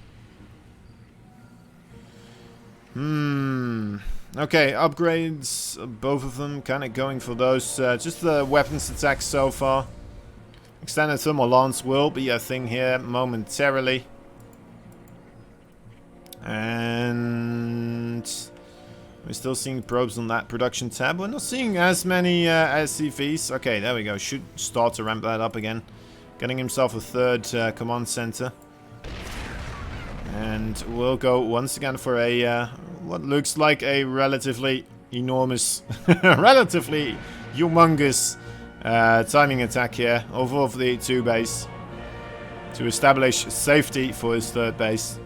Okay, upgrades. Both of them kind of going for those. Just the weapons attacks so far. Extended thermal lance will be a thing here momentarily. And... we're still seeing probes on that production tab. We're not seeing as many SCVs. Okay, there we go. Should start to ramp that up again. Getting himself a third command center. And we'll go once again for a what looks like a relatively enormous, relatively humongous timing attack here over the 2 base to establish safety for his third base.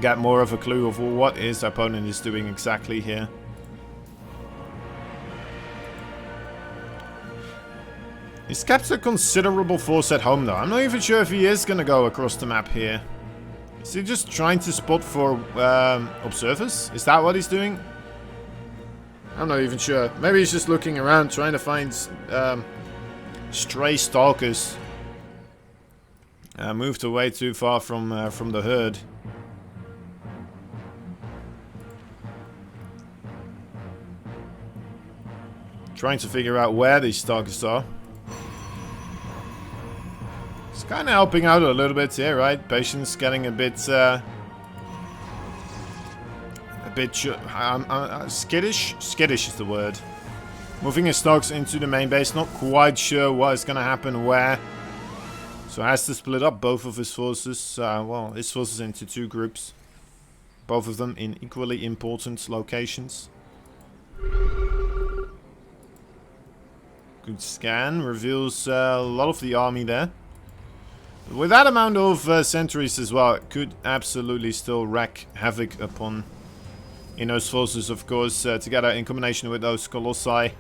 get more of a clue of what his opponent is doing exactly here. He's kept a considerable force at home though. I'm not even sure if he is going to go across the map here. Is he just trying to spot for observers? Is that what he's doing? I'm not even sure. Maybe he's just looking around trying to find stray stalkers. Moved away too far from the herd. Trying to figure out where these stalkers are. It's kind of helping out a little bit here, right? Patience getting a bit skittish. Skittish is the word. Moving his stalks into the main base. Not quite sure what is going to happen where. So has to split up both of his forces. Well, his forces into two groups. Both of them in equally important locations. Good scan. Reveals a lot of the army there. With that amount of sentries as well, it could absolutely still wreak havoc upon INno's forces, of course, together in combination with those Colossi.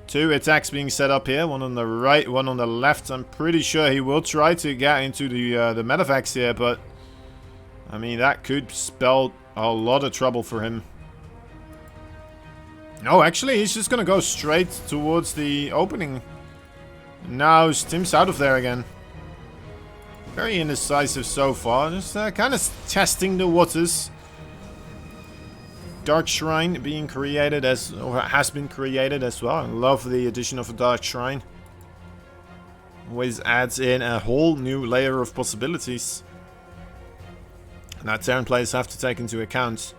Two attacks being set up here, one on the right, one on the left. I'm pretty sure he will try to get into the medevacs here, but I mean, that could spell a lot of trouble for him. No, actually, he's just going to go straight towards the opening. Now, Stim's out of there again. Very indecisive so far. Just kind of testing the waters. Dark Shrine being created or has been created as well. I love the addition of a Dark Shrine. Always adds in a whole new layer of possibilities. And that Terran players have to take into account.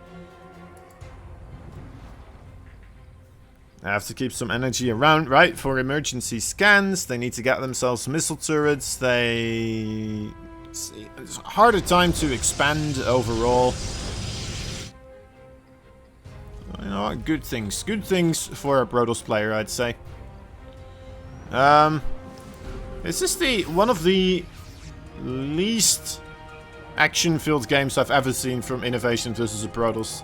They have to keep some energy around, right, for emergency scans. They need to get themselves missile turrets. It's a harder time to expand overall. You know what? Good things. Good things for a Protoss player, I'd say. Is this one of the least action-filled games I've ever seen from INnoVation versus a Protoss?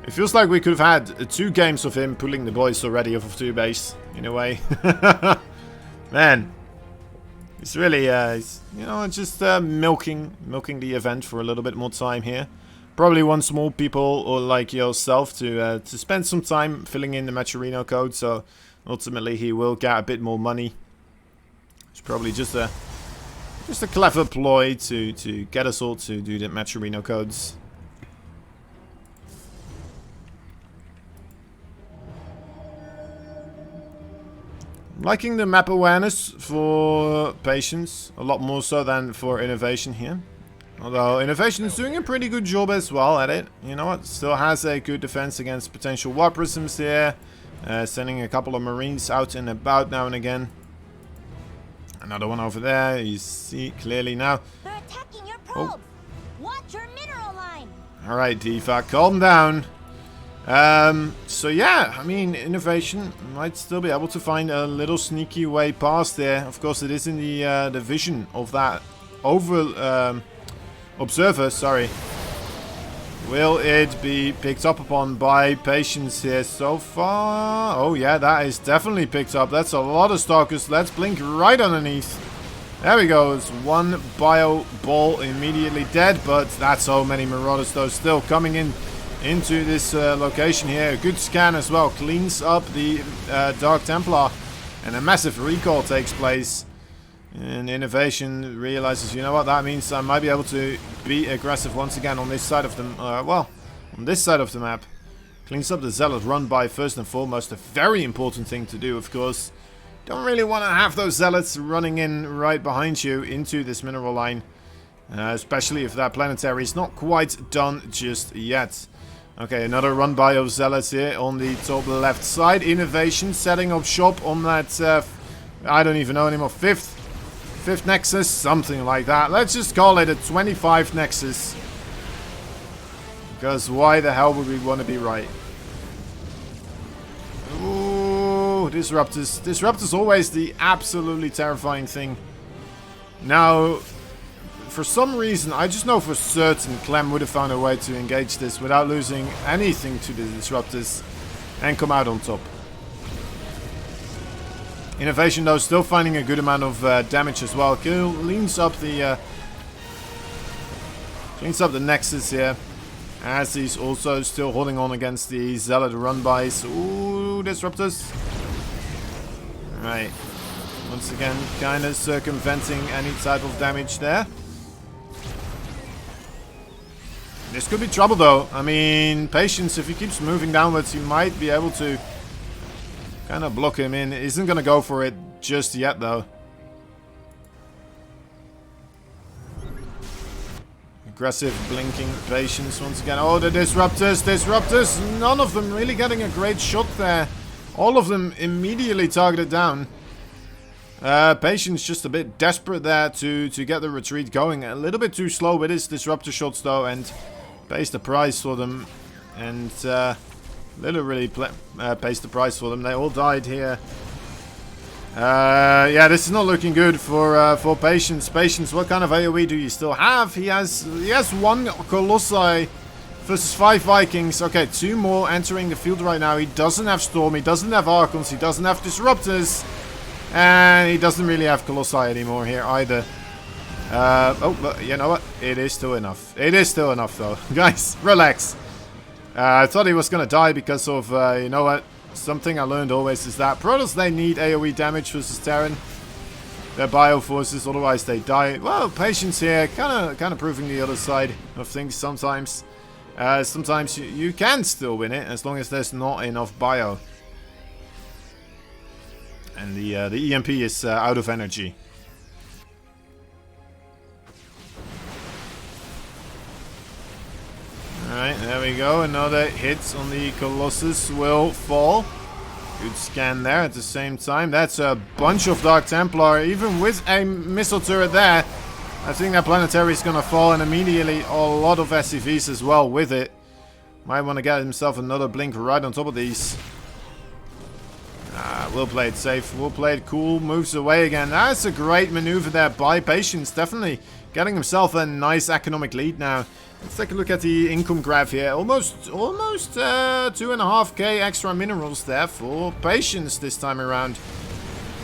It feels like we could have had 2 games of him pulling the boys already off of 2 base, in a way. Man. It's really, you know, just milking the event for a little bit more time here. Probably wants more people or like yourself to spend some time filling in the Maturino code, so ultimately he will get a bit more money. It's probably just a clever ploy to get us all to do the Maturino codes. Liking the map awareness for Patience, a lot more so than for INnoVation here. Although INnoVation is doing a pretty good job as well at it. You know what? Still has a good defense against potential warp prisms here. Sending a couple of Marines out and about now and again. Another one over there. You see clearly now. They're attacking your probe. Watch your mineral line. Alright, Diva, calm down. So yeah, I mean, INnoVation might still be able to find a little sneaky way past there. Of course, it is in the vision of that observer, sorry. Will it be picked up upon by Patience here so far? Oh yeah, that is definitely picked up. That's a lot of stalkers. Let's blink right underneath. There we go. It's one bio ball immediately dead, but that's so many Marauders though still coming into this location here. Good scan as well. Cleans up the Dark Templar, and a massive recall takes place. And INnoVation realizes, you know what, that means I might be able to be aggressive once again on this side of the, well, on this side of the map. Cleans up the Zealot run by first and foremost. A very important thing to do, of course. Don't really want to have those Zealots running in right behind you into this mineral line. Especially if that planetary is not quite done just yet. Okay, another run by of Zealots here on the top left side. INnoVation setting up shop on that, I don't even know anymore, fifth Nexus, something like that. Let's just call it a 25 Nexus. Because why the hell would we want to be right? Ooh, Disruptors. Disruptors always the absolutely terrifying thing. Now, for some reason, I just know for certain Clem would have found a way to engage this without losing anything to the disruptors and come out on top. INnoVation, though, still finding a good amount of damage as well. Cleans up the Nexus here, as he's also still holding on against the Zealot run-bys. Ooh, disruptors. Right. Once again, kind of circumventing any type of damage there. This could be trouble, though. I mean, Patience, if he keeps moving downwards, he might be able to kind of block him in. Isn't going to go for it just yet, though. Aggressive blinking Patience once again. Oh, the disruptors. Disruptors. None of them really getting a great shot there. All of them immediately targeted down. Patience just a bit desperate there to get the retreat going. A little bit too slow with his disruptor shots, though, and pays the price for them. And literally pays the price for them. They all died here. Yeah, this is not looking good for Patience. Patience, what kind of AoE do you still have? He has 1 Colossi versus 5 Vikings. Okay, 2 more entering the field right now. He doesn't have Storm, he doesn't have Archons, he doesn't have Disruptors. And he doesn't really have Colossi anymore here either. Oh, but you know what? It is still enough. It is still enough, though. Guys, relax. I thought he was going to die because of, you know what? Something I learned always is that Protoss, they need AoE damage versus Terran. They're Bioforces, otherwise they die. Well, Patience here, kind of proving the other side of things sometimes. Sometimes you can still win it, as long as there's not enough Bio. And the EMP is out of energy. Alright, there we go. Another hit on the Colossus will fall. Good scan there at the same time. That's a bunch of Dark Templar, even with a missile turret there. I think that Planetary is going to fall, and immediately a lot of SCVs as well with it. Might want to get himself another blink right on top of these. We'll play it safe. We'll play it cool. Moves away again. That's a great maneuver there by Patience. Definitely getting himself a nice economic lead now. Let's take a look at the income graph here. Almost 2.5k extra minerals there for Patience this time around.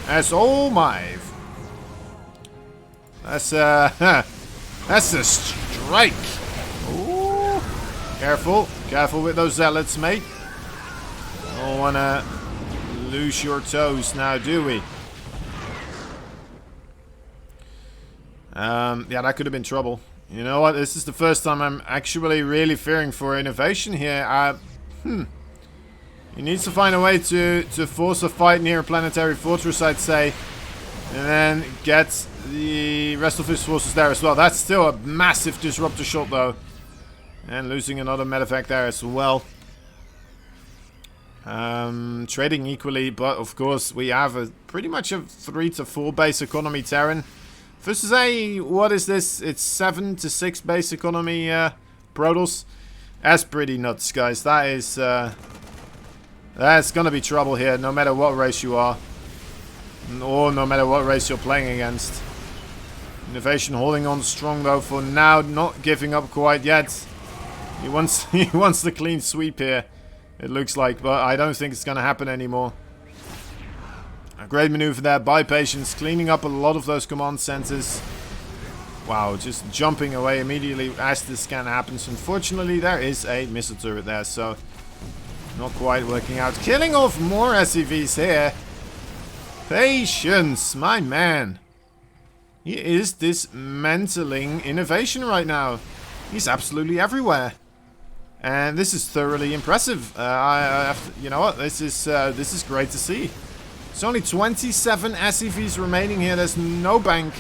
As oh my. That's a strike. Ooh. Careful with those zealots, mate. Don't wanna lose your toes now, do we? Yeah, that could have been trouble. You know what? This is the first time I'm actually really fearing for INnoVation here. He needs to find a way to force a fight near a planetary fortress, I'd say. And then get the rest of his forces there as well. That's still a massive disruptor shot, though. And losing another medevac there as well. Trading equally, but of course we have pretty much a 3 to 4 base economy Terran. Versus a, what is this? It's 7 to 6 base economy Protoss. That's pretty nuts, guys. That is, that's gonna be trouble here, no matter what race you are. Or no matter what race you're playing against. INnoVation holding on strong though for now, not giving up quite yet. He wants the clean sweep here, it looks like, but I don't think it's gonna happen anymore. A great maneuver there by Patience, cleaning up a lot of those command centers. Wow, just jumping away immediately as this scan happens. Unfortunately, there is a missile turret there, so not quite working out. Killing off more SCVs here. Patience, my man. He is dismantling INnoVation right now. He's absolutely everywhere. And this is thoroughly impressive. You know what? This is great to see. There's only 27 SCVs remaining here. There's no bank.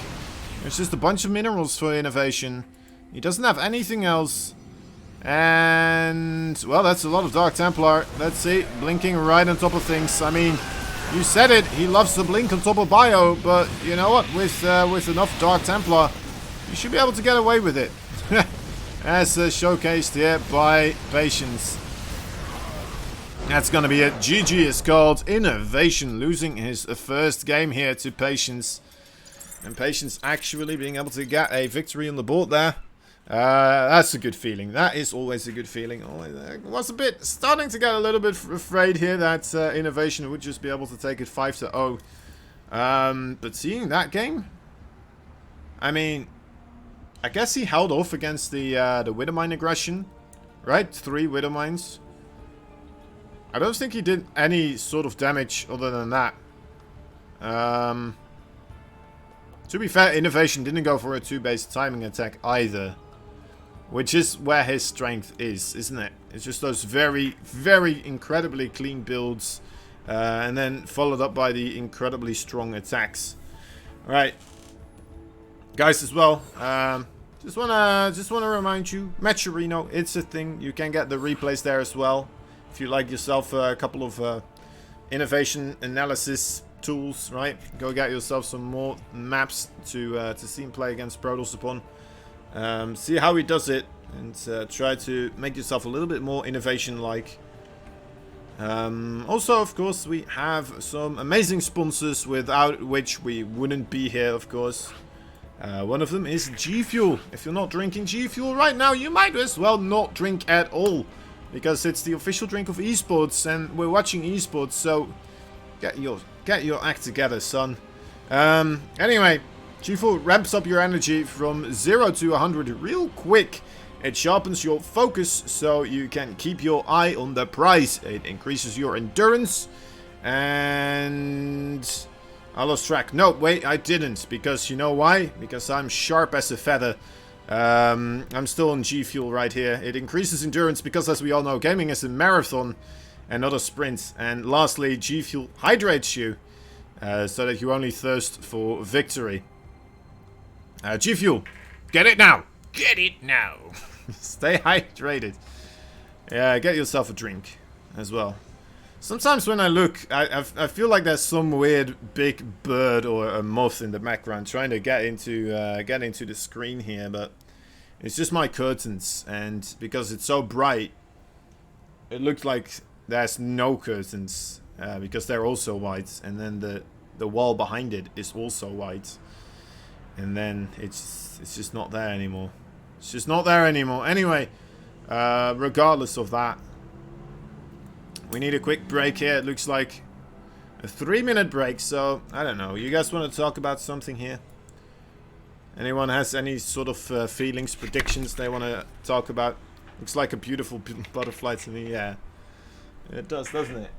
There's just a bunch of minerals for INnoVation. He doesn't have anything else. And, well, that's a lot of Dark Templar. Let's see. Blinking right on top of things. I mean, you said it. He loves to blink on top of Bio. But, you know what? With enough Dark Templar, you should be able to get away with it. As showcased here by Patience. That's going to be it. GG is called. INnoVation losing his first game here to Patience. And Patience actually being able to get a victory on the board there. That's a good feeling. That is always a good feeling. I was starting to get a little bit afraid here that INnoVation would just be able to take it 5-0. But seeing that game, I mean, I guess he held off against the Widowmine aggression, right? 3 Widowmines. I don't think he did any sort of damage other than that. To be fair, INnoVation didn't go for a 2-base timing attack either. Which is where his strength is, isn't it? It's just those very, very incredibly clean builds. And then followed up by the incredibly strong attacks. Alright. Guys as well. Just wanna remind you, Matcherino, it's a thing. You can get the replays there as well. If you like yourself a couple of INnoVation analysis tools, right? Go get yourself some more maps to see him play against Protoss upon. See how he does it, and try to make yourself a little bit more INnoVation-like. Also, of course, we have some amazing sponsors without which we wouldn't be here, of course. One of them is G Fuel. If you're not drinking G Fuel right now, you might as well not drink at all. Because it's the official drink of esports, and we're watching esports, so get your act together, son. Anyway, G Fuel ramps up your energy from 0 to 100 real quick. It sharpens your focus so you can keep your eye on the prize. It increases your endurance. And I lost track. No, wait, I didn't. Because you know why? Because I'm sharp as a feather. I'm still on G Fuel right here. It increases endurance because, as we all know, gaming is a marathon and not a sprint. And lastly, G Fuel hydrates you so that you only thirst for victory. G Fuel, get it now! Get it now! Stay hydrated. Yeah, get yourself a drink as well. Sometimes when I look, I feel like there's some weird big bird or a moth in the background trying to get into the screen here, but it's just my curtains, and because it's so bright, it looks like there's no curtains because they're also white, and then the wall behind it is also white. And then it's just not there anymore. It's just not there anymore. Anyway, regardless of that, we need a quick break here. It looks like a 3-minute break. So, I don't know. You guys want to talk about something here? Anyone has any sort of feelings, predictions they want to talk about? Looks like a beautiful butterfly to me. Yeah. It does, doesn't it?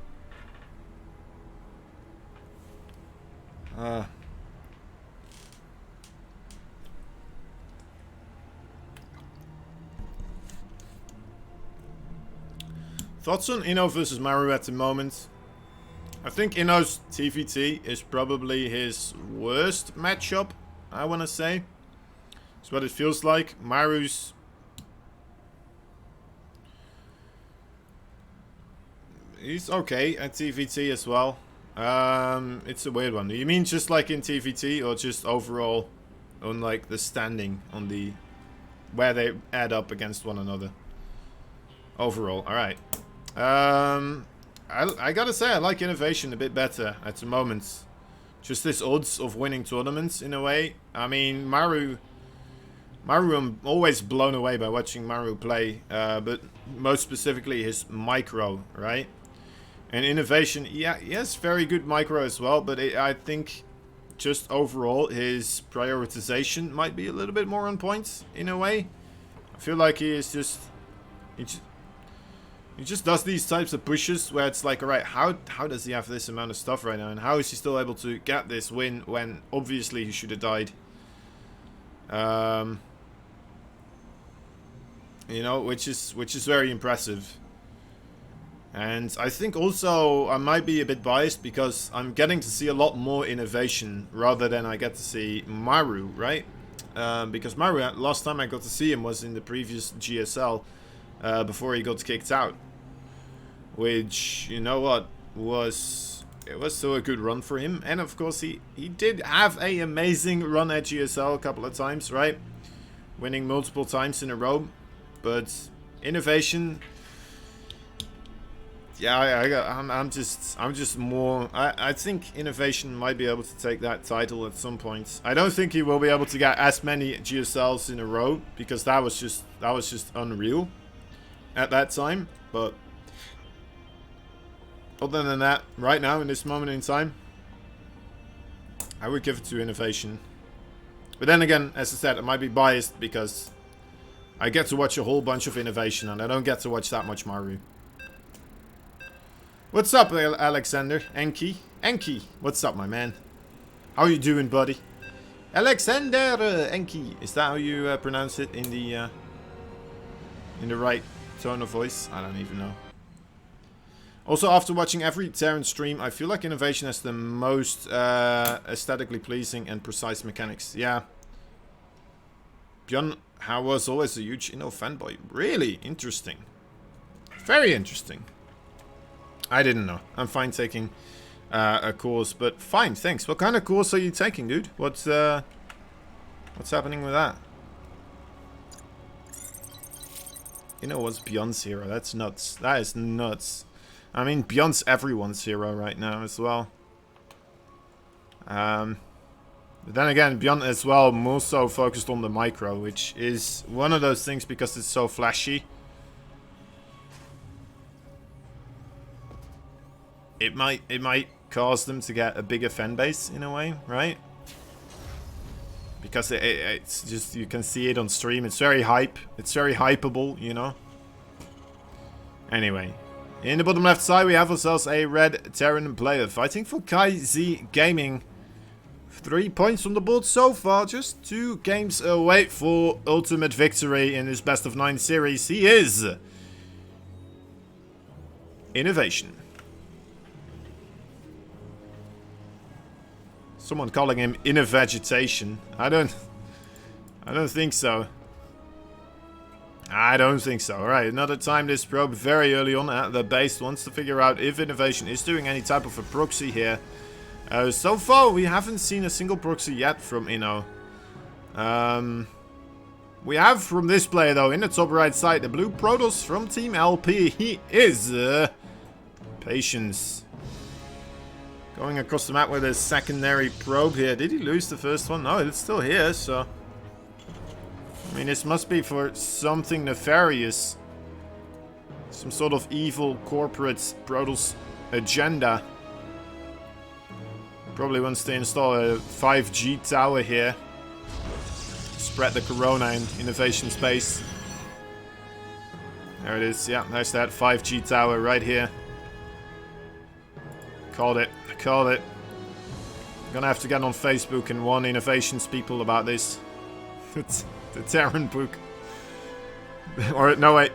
Thoughts on Inno versus Maru at the moment? I think Inno's PvT is probably his worst matchup, I want to say. It's what it feels like. Maru's... he's okay at PvT as well. It's a weird one. You mean just like in PvT or just overall on like the standing on the... where they add up against one another? Overall, alright. I gotta say, I like INnoVation a bit better at the moment. Just this odds of winning tournaments, in a way. I mean, Maru, I'm always blown away by watching Maru play. But most specifically his micro, right? And INnoVation, yeah, he has very good micro as well. But I think just overall, his prioritization might be a little bit more on point, in a way. I feel like he is just... He just does these types of pushes where it's like, alright, how does he have this amount of stuff right now? And how is he still able to get this win when obviously he should have died? You know, which is very impressive. And I think also I might be a bit biased because I'm getting to see a lot more INnoVation rather than I get to see Maru, right? Because Maru, last time I got to see him was in the previous GSL before he got kicked out. Which, you know what, it was still a good run for him. And of course he did have an amazing run at GSL a couple of times, right? Winning multiple times in a row. But INnoVation, Yeah, I'm just more. I think INnoVation might be able to take that title at some point. I don't think he will be able to get as many GSLs in a row because that was just unreal at that time. But other than that, right now in this moment in time, I would give it to INnoVation. But then again, as I said, I might be biased because I get to watch a whole bunch of INnoVation and I don't get to watch that much Maru. What's up, Alexander? Enki, what's up, my man? How you doing, buddy? Alexander Enki. Is that how you pronounce it in the right tone of voice? I don't even know. Also, after watching every Terran stream, I feel like INnoVation has the most aesthetically pleasing and precise mechanics. Yeah. Bjorn was always a huge Inno fanboy. Really interesting. Very interesting. I didn't know. I'm fine taking a course, but fine, thanks. What kind of course are you taking, dude? What's happening with that? You know what's Beyond's hero? That's nuts. That is nuts. I mean, Beyond's everyone's hero right now as well. But then again, Beyond as well more so focused on the micro, which is one of those things because it's so flashy. It might cause them to get a bigger fan base in a way, right? Because it's just, you can see it on stream. It's very hype. It's very hypeable, you know. Anyway, in the bottom left side we have ourselves a red Terran player fighting for Kai Z Gaming. 3 points on the board so far, just 2 games away for ultimate victory in this best of 9 series. He is INnoVation. Someone calling him InnoVegetation. I don't think so. I don't think so. Alright, another time this probe very early on at the base wants to figure out if INnoVation is doing any type of a proxy here. So far, we haven't seen a single proxy yet from Inno. We have from this player, though, in the top right side, the blue Protoss from Team LP. He is Patience. Going across the map with a secondary probe here. Did he lose the first one? No, it's still here, so... I mean, this must be for something nefarious. Some sort of evil corporate Protoss agenda. Probably wants to install a 5G tower here. Spread the corona in INnoVation space. There it is. Yeah, there's that 5G tower right here. Called it. Called it. I'm gonna have to get on Facebook and warn INnoVation's people about this. It's the Terran book. Or, no, wait.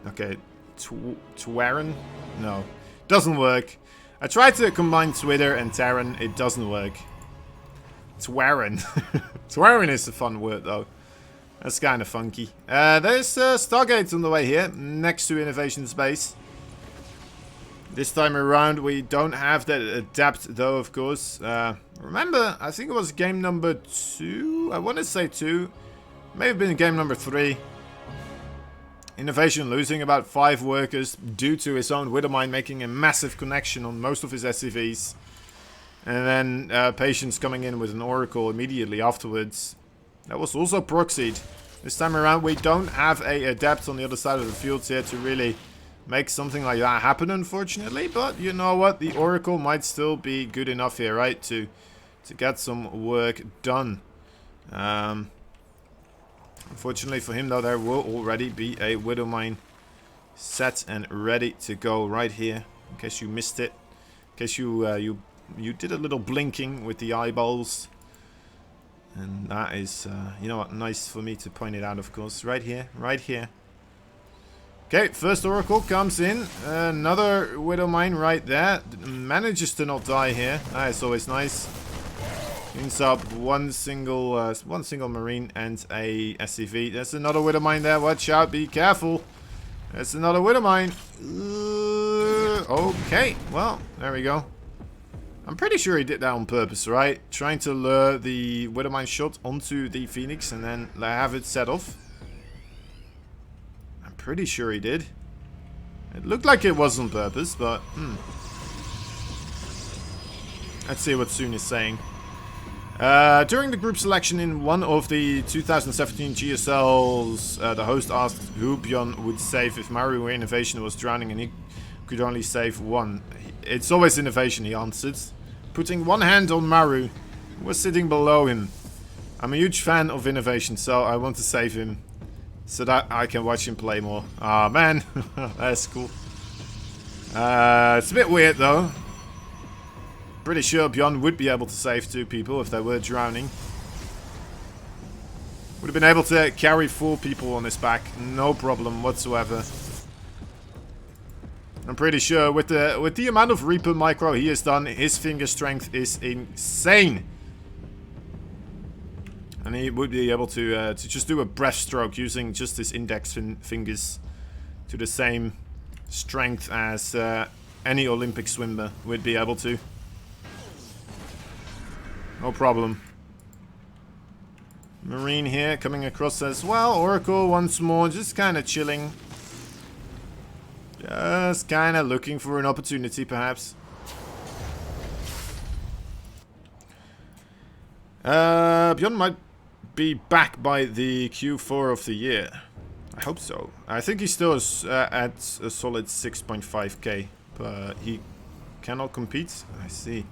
Okay. Twaran? No. Doesn't work. I tried to combine Twitter and Terran. It doesn't work. Twaran. Twaran is a fun word, though. That's kind of funky. There's Stargate on the way here, next to INnoVation's base. This time around, we don't have that Adapt, though, of course. Remember, I think it was game number 2. I want to say 2. May have been game number 3. INnoVation losing about 5 workers due to his own Widowmine making a massive connection on most of his SCVs. And then Patience coming in with an Oracle immediately afterwards. That was also proxied. This time around, we don't have a Adept on the other side of the field here to really make something like that happen, unfortunately. But you know what? The Oracle might still be good enough here, right? To get some work done. Unfortunately for him, though, there will already be a Widowmine set and ready to go right here. In case you missed it. In case you did a little blinking with the eyeballs. And that is, you know what, nice for me to point it out, of course. Right here, right here. Okay, first Oracle comes in. Another Widowmine right there. Manages to not die here. That is always nice. Cleans up one single Marine and a SCV. There's another Widowmine there. Watch out, be careful. There's another Widowmine. Okay, well, there we go. I'm pretty sure he did that on purpose, right? Trying to lure the Widowmine shot onto the Phoenix and then have it set off. I'm Pretty sure he did. It looked like it was on purpose, but... Let's see what Soon is saying. During the group selection in one of the 2017 GSLs, the host asked who Bjorn would save if Maru or INnoVation was drowning and he could only save one. It's always INnoVation, he answered, putting one hand on Maru, who was sitting below him. I'm a huge fan of INnoVation, so I want to save him so that I can watch him play more. Ah, man, that's cool. It's a bit weird though. Pretty sure Bjorn would be able to save 2 people if they were drowning. Would have been able to carry 4 people on his back, no problem whatsoever. I'm pretty sure with the amount of Reaper micro he has done, his finger strength is insane. And he would be able to just do a breaststroke using just his index fingers to the same strength as any Olympic swimmer would be able to. No problem. Marine here coming across as well. Oracle once more, just kind of chilling. Just kind of looking for an opportunity, perhaps. Bjorn might be back by the Q4 of the year. I hope so. I think he still is at a solid 6.5k, but he cannot compete. I see.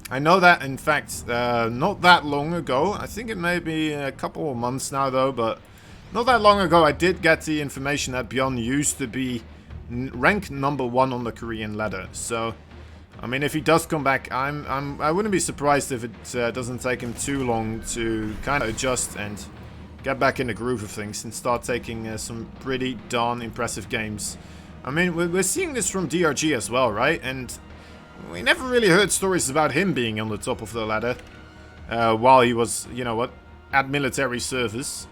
I know that, in fact, not that long ago, I think it may be a couple of months now though, but not that long ago I did get the information that Bjorn used to be rank number 1 on the Korean ladder. So, I mean, if he does come back, I wouldn't be surprised if it doesn't take him too long to kind of adjust and get back in the groove of things and start taking some pretty darn impressive games. I mean, we're seeing this from DRG as well, right? And we never really heard stories about him being on the top of the ladder while he was, you know what, at military service.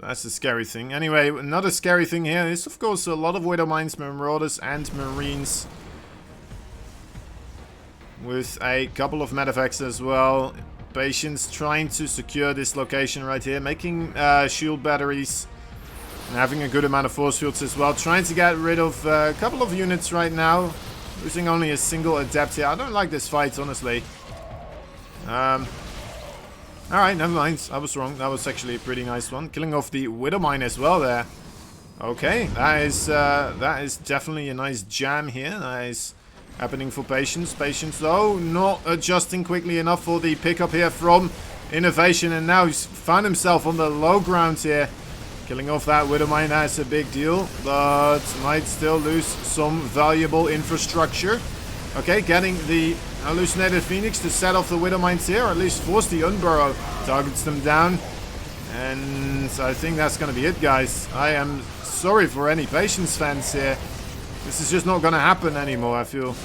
That's a scary thing. Anyway, another scary thing here is, of course, a lot of Widowmines, Marauders, and Marines. With a couple of medevacs as well. Patients trying to secure this location right here, making shield batteries. And having a good amount of force fields as well. Trying to get rid of a couple of units right now. Losing only a single adept here. I don't like this fight, honestly. Alright, never mind. I was wrong. That was actually a pretty nice one. Killing off the Widowmine as well there. Okay, that is definitely a nice jam here. That is happening for Patience. Patience, though, not adjusting quickly enough for the pickup here from INnoVation. And now he's found himself on the low ground here. Killing off that Widowmine, that's a big deal, but might still lose some valuable infrastructure. Okay, getting the hallucinated Phoenix to set off the Widowmines here, or at least force the Unburrow. Targets them down. And I think that's going to be it, guys. I am sorry for any Patience fans here. This is just not going to happen anymore, I feel.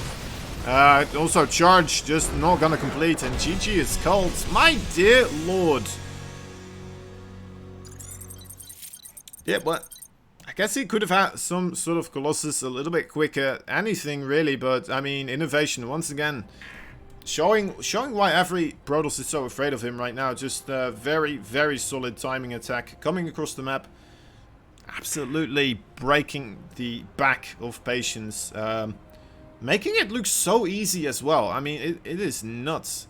Also, Charge just not going to complete, and GG is called. My dear lord. Yeah, but I guess he could have had some sort of Colossus a little bit quicker. Anything really, but I mean, INnoVation once again showing why every Protoss is so afraid of him right now. Just very, very solid timing attack coming across the map, absolutely breaking the back of Patience, making it look so easy as well. I mean, it is nuts.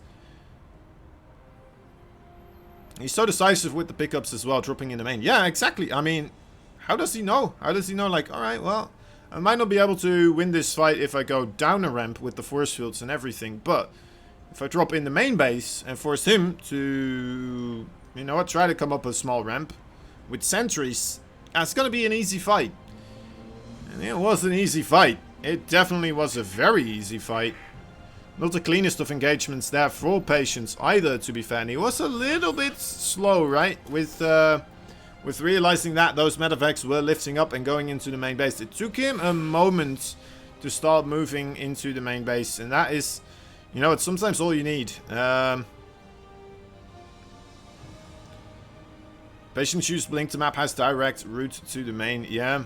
He's so decisive with the pickups as well, dropping in the main. Yeah, exactly. I mean, how does he know? How does he know, like, alright, well, I might not be able to win this fight if I go down a ramp with the force fields and everything, but if I drop in the main base and force him to, you know what, try to come up a small ramp with sentries, that's going to be an easy fight. And it was an easy fight. It definitely was a very easy fight. Not the cleanest of engagements there for Patience either, to be fair. And he was a little bit slow, right? With realizing that those medevacs were lifting up and going into the main base. It took him a moment to start moving into the main base. And that is, you know, it's sometimes all you need. Patience use blink to map has direct route to the main. Yeah.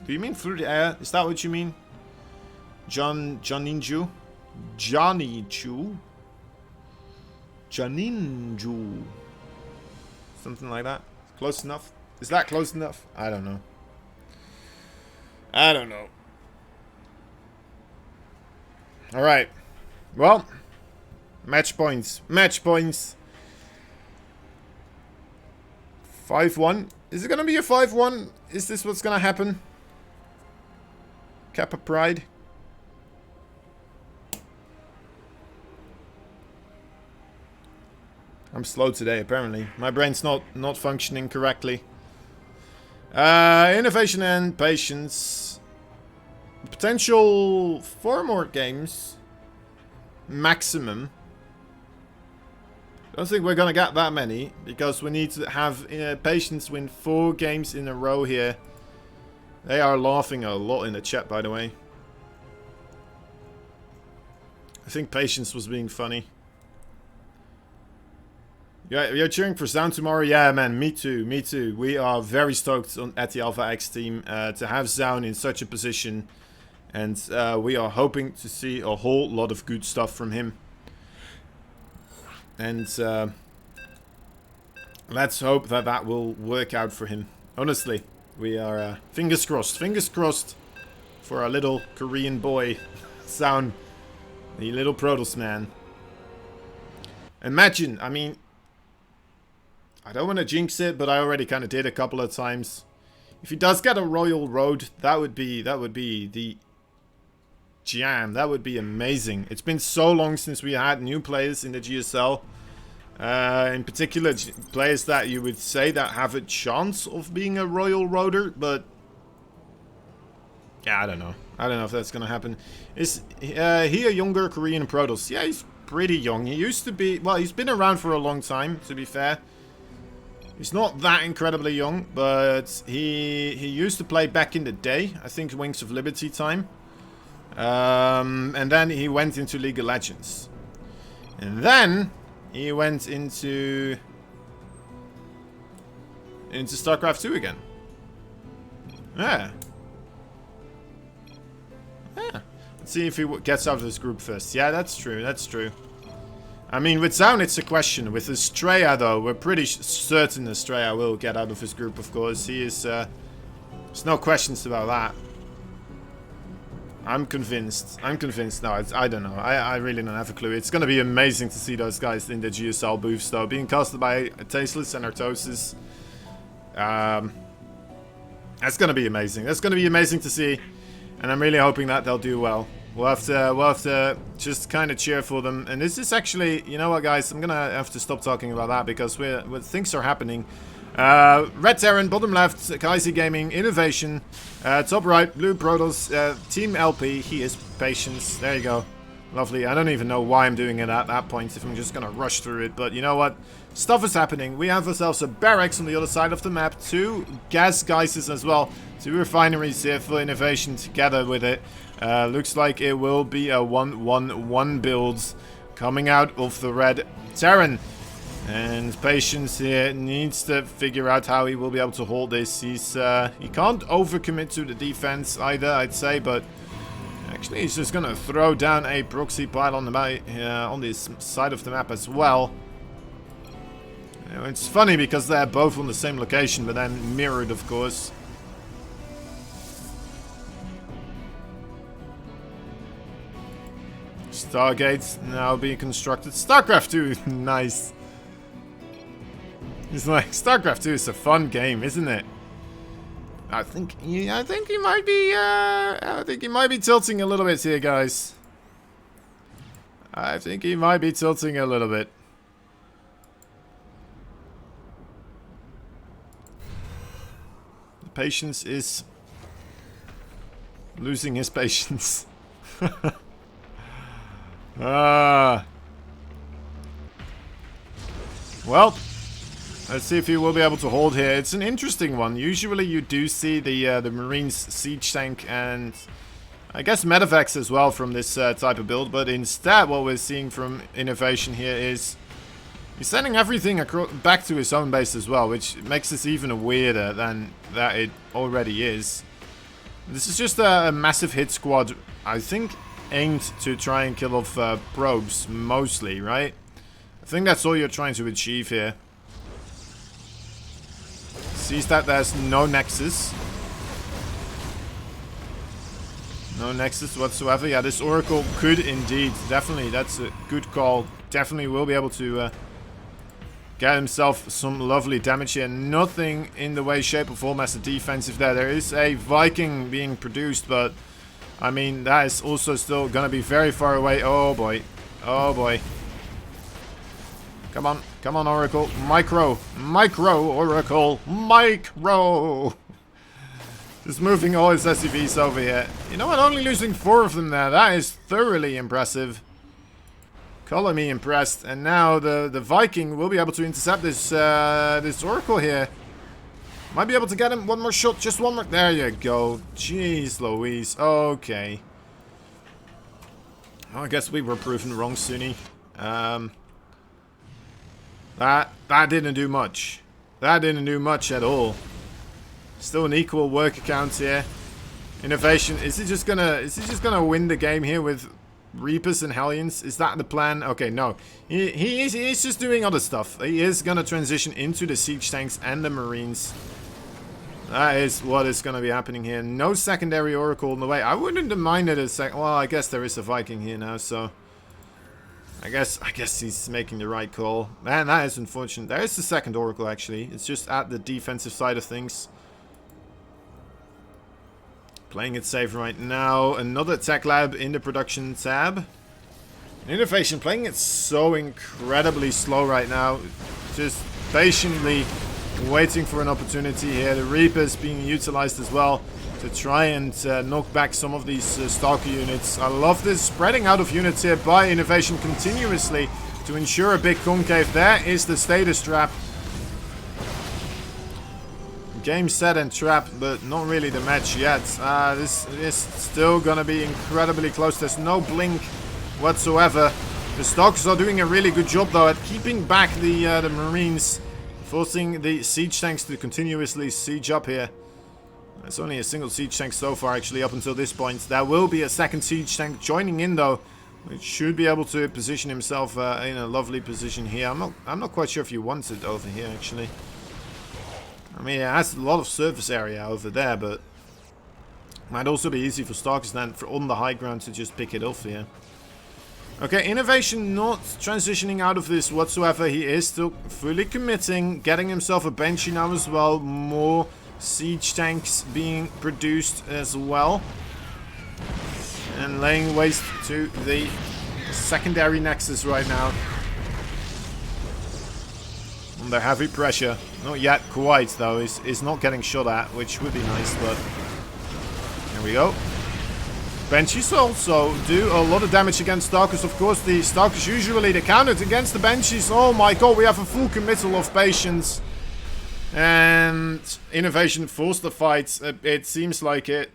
Do you mean through the air? Is that what you mean? Joninju? Johnny Chu? Janinju. Something like that. Close enough? Is that close enough? I don't know. I don't know. Alright. Well. Match points. Match points. 5-1. Is it going to be a 5-1? Is this what's going to happen? Kappa Pride. I'm slow today, apparently. My brain's not functioning correctly. INnoVation and patience. Potential 4 more games. Maximum. I don't think we're gonna get that many, because we need to have patience win 4 games in a row here. They are laughing a lot in the chat, by the way. I think patience was being funny. Yeah, you're cheering for Sound tomorrow? Yeah, man, me too, me too. We are very stoked at the Alpha X team to have Sound in such a position. And we are hoping to see a whole lot of good stuff from him. And let's hope that that will work out for him. Honestly, we are fingers crossed for our little Korean boy, Sound, the little Protoss man. Imagine, I mean, I don't want to jinx it, but I already kind of did a couple of times. If he does get a Royal Road, that would be the jam. That would be amazing. It's been so long since we had new players in the GSL. In particular, players that you would say that have a chance of being a Royal Roader, but yeah, I don't know. I don't know if that's gonna happen. Is he a younger Korean Protoss? Yeah, he's pretty young. He used to be, well, he's been around for a long time, to be fair. He's not that incredibly young, but he used to play back in the day. I think Wings of Liberty time. And then he went into League of Legends. And then he went into StarCraft 2 again. Yeah. Yeah. Let's see if he gets out of this group first. Yeah, that's true. That's true. I mean, with Zaun, it's a question. With Estrella, though, we're pretty certain Estrella will get out of his group, of course. He is, there's no questions about that. I'm convinced. I'm convinced. No, I don't know. I really don't have a clue. It's going to be amazing to see those guys in the GSL booths, though. Being casted by Tasteless and Artosis. That's going to be amazing. That's going to be amazing to see. And I'm really hoping that they'll do well. We'll have to just kind of cheer for them. And this is actually, you know what, guys? I'm going to have to stop talking about that because things are happening. Red Terran, bottom left, Kaisi Gaming, INnoVation, top right, Blue Protoss, Team LP, he is Patience. There you go. Lovely. I don't even know why I'm doing it at that point if I'm just going to rush through it. But you know what? Stuff is happening. We have ourselves a barracks on the other side of the map, 2 gas geysers as well, 2 refineries here for INnoVation together with it. Looks like it will be a 1-1-1 build coming out of the Red Terran. And Patience here needs to figure out how he will be able to hold this. He can't overcommit to the defense either, I'd say, but actually he's just gonna throw down a proxy pile on this side of the map as well. You know, it's funny because they're both on the same location, but then mirrored, of course. Stargates now being constructed. StarCraft 2, nice. It's like, StarCraft 2 is a fun game, isn't it? I think he might be tilting a little bit here, guys. I think he might be tilting a little bit. The patience is losing his patience. Well, let's see if he will be able to hold here. It's an interesting one. Usually you do see the Marines siege tank and I guess medevacs as well from this type of build, but instead what we're seeing from INnoVation here is he's sending everything back to his own base as well, which makes this even weirder than that it already is. This is just a massive hit squad, I think, aimed to try and kill off probes mostly, right? I think that's all you're trying to achieve here. Sees that there's no nexus. No nexus whatsoever. Yeah, this Oracle could indeed, definitely, that's a good call. Definitely will be able to get himself some lovely damage here. Nothing in the way, shape, or form as a defensive there. There is a Viking being produced, but I mean, that is also still going to be very far away. Oh boy. Oh boy. Come on. Come on, Oracle. Micro. Micro, Oracle. Micro. Just moving all his SCVs over here. You know what? Only losing 4 of them there. That is thoroughly impressive. Color me impressed. And now the Viking will be able to intercept this this Oracle here. Might be able to get him one more shot. Just one more. There you go. Jeez Louise. Okay. Well, I guess we were proven wrong, Sunni. That didn't do much. That didn't do much at all. Still an equal work account here. INnoVation. Is he just gonna win the game here with Reapers and Hellions? Is that the plan? Okay, no. He's just doing other stuff. He is gonna transition into the siege tanks and the marines. That is what is gonna be happening here. No secondary Oracle in the way. I wouldn't have minded a sec. Well, I guess there is a Viking here now, so I guess he's making the right call. Man, that is unfortunate. There is the second Oracle actually. It's just at the defensive side of things. Playing it safe right now. Another tech lab in the production tab. INnoVation playing it so incredibly slow right now. Just patiently waiting for an opportunity here. The Reapers being utilized as well to try and knock back some of these Stalker units. I love this spreading out of units here by INnoVation continuously to ensure a big concave. There is the status trap. Game set and trap, but not really the match yet. This is still gonna be incredibly close. There's no blink whatsoever. The Stalkers are doing a really good job though at keeping back the Marines, forcing the siege tanks to continuously siege up here. There's only a single siege tank so far actually up until this point. There will be a second siege tank joining in though, which should be able to position himself in a lovely position here. I'm not quite sure if you want it over here actually. I mean, it has a lot of surface area over there, but might also be easy for Stalkers then on the high ground to just pick it off here. Okay, INnoVation not transitioning out of this whatsoever. He is still fully committing, getting himself a Banshee now as well. More siege tanks being produced as well. And laying waste to the secondary nexus right now. Under heavy pressure. Not yet quite, though. He's not getting shot at, which would be nice, but there we go. Banshees also do a lot of damage against Stalkers. Of course, the Stalkers usually the counter against the Banshees. Oh my god, we have a full committal of Patience. And INnoVation forced the fight. It seems like it.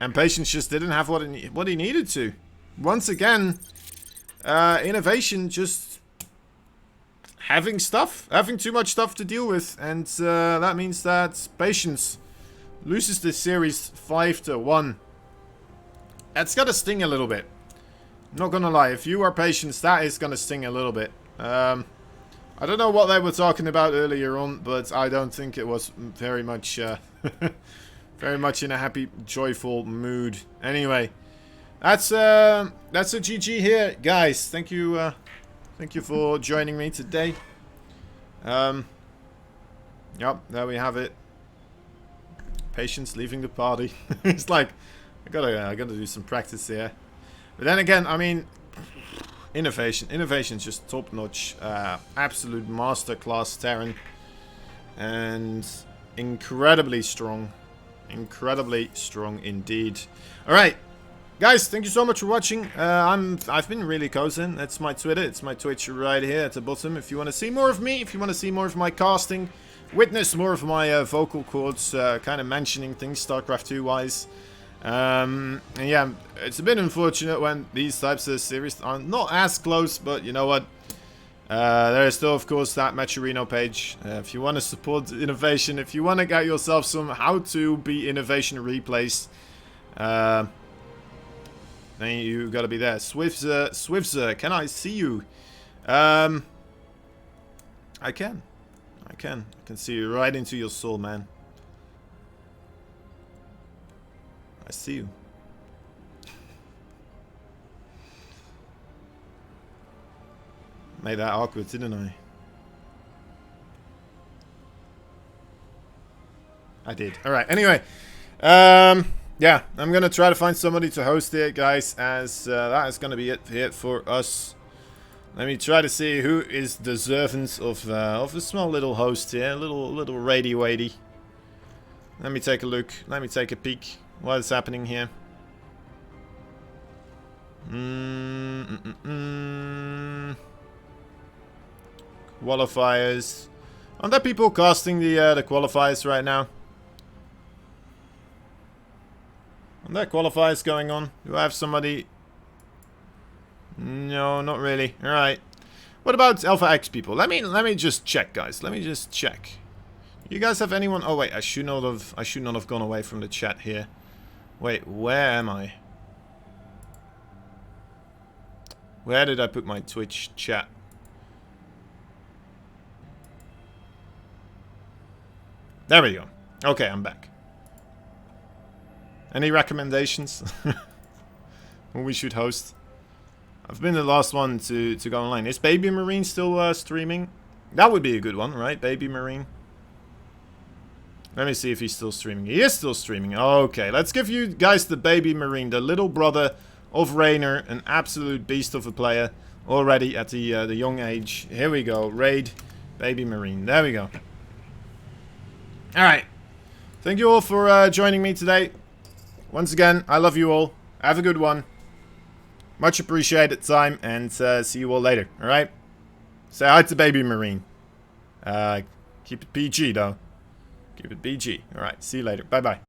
And Patience just didn't have what he needed to. Once again, INnoVation just having too much stuff to deal with, and that means that Patience loses this series 5-1. It's gotta sting a little bit. Not gonna lie, if you are Patience, that is gonna sting a little bit. I don't know what they were talking about earlier on, but I don't think it was very much, very much in a happy, joyful mood. Anyway, that's a GG here, guys. Thank you. Thank you for joining me today. Yep, there we have it. Patience leaving the party. It's like I gotta do some practice here. But then again, I mean, INnoVation's just top notch, absolute masterclass Terran, and incredibly strong indeed. All right. Guys, thank you so much for watching. I've been really Kozin. That's my Twitter. It's my Twitch right here at the bottom. If you want to see more of me, if you want to see more of my casting, witness more of my vocal cords, kind of mentioning things StarCraft 2 wise. And yeah, it's a bit unfortunate when these types of series are not as close, but you know what? There is still, of course, that Matcherino page. If you want to support INnoVation, if you want to get yourself some how to be INnoVation replays, then you gotta be there. Swifzer, can I see you? I can. I can see you right into your soul, man. I see you. Made that awkward, didn't I? I did. Alright, anyway. Yeah, I'm gonna try to find somebody to host it, guys, as that is gonna be it for us. Let me try to see who is deserving of a small little host here, a little raidy-waity. Let me take a look. Let me take a peek. What is happening here? Qualifiers. Aren't there people casting the qualifiers right now? Aren't there qualifiers going on? Do I have somebody? No, not really. All right. What about Alpha X people? Let me just check, guys. Let me just check. You guys have anyone? Oh wait, I should not have gone away from the chat here. Wait, where am I? Where did I put my Twitch chat? There we go. Okay, I'm back. Any recommendations? Who we should host? I've been the last one to go online. Is Baby Marine still streaming? That would be a good one, right? Baby Marine. Let me see if he's still streaming. He is still streaming. Okay, let's give you guys the Baby Marine, the little brother of Rainer, an absolute beast of a player already at the young age. Here we go. Raid Baby Marine. There we go. Alright. Thank you all for joining me today. Once again, I love you all. Have a good one. Much appreciated time, and see you all later, alright? Say hi to Baby Marine. Keep it PG, though. Keep it PG. Alright, see you later. Bye-bye.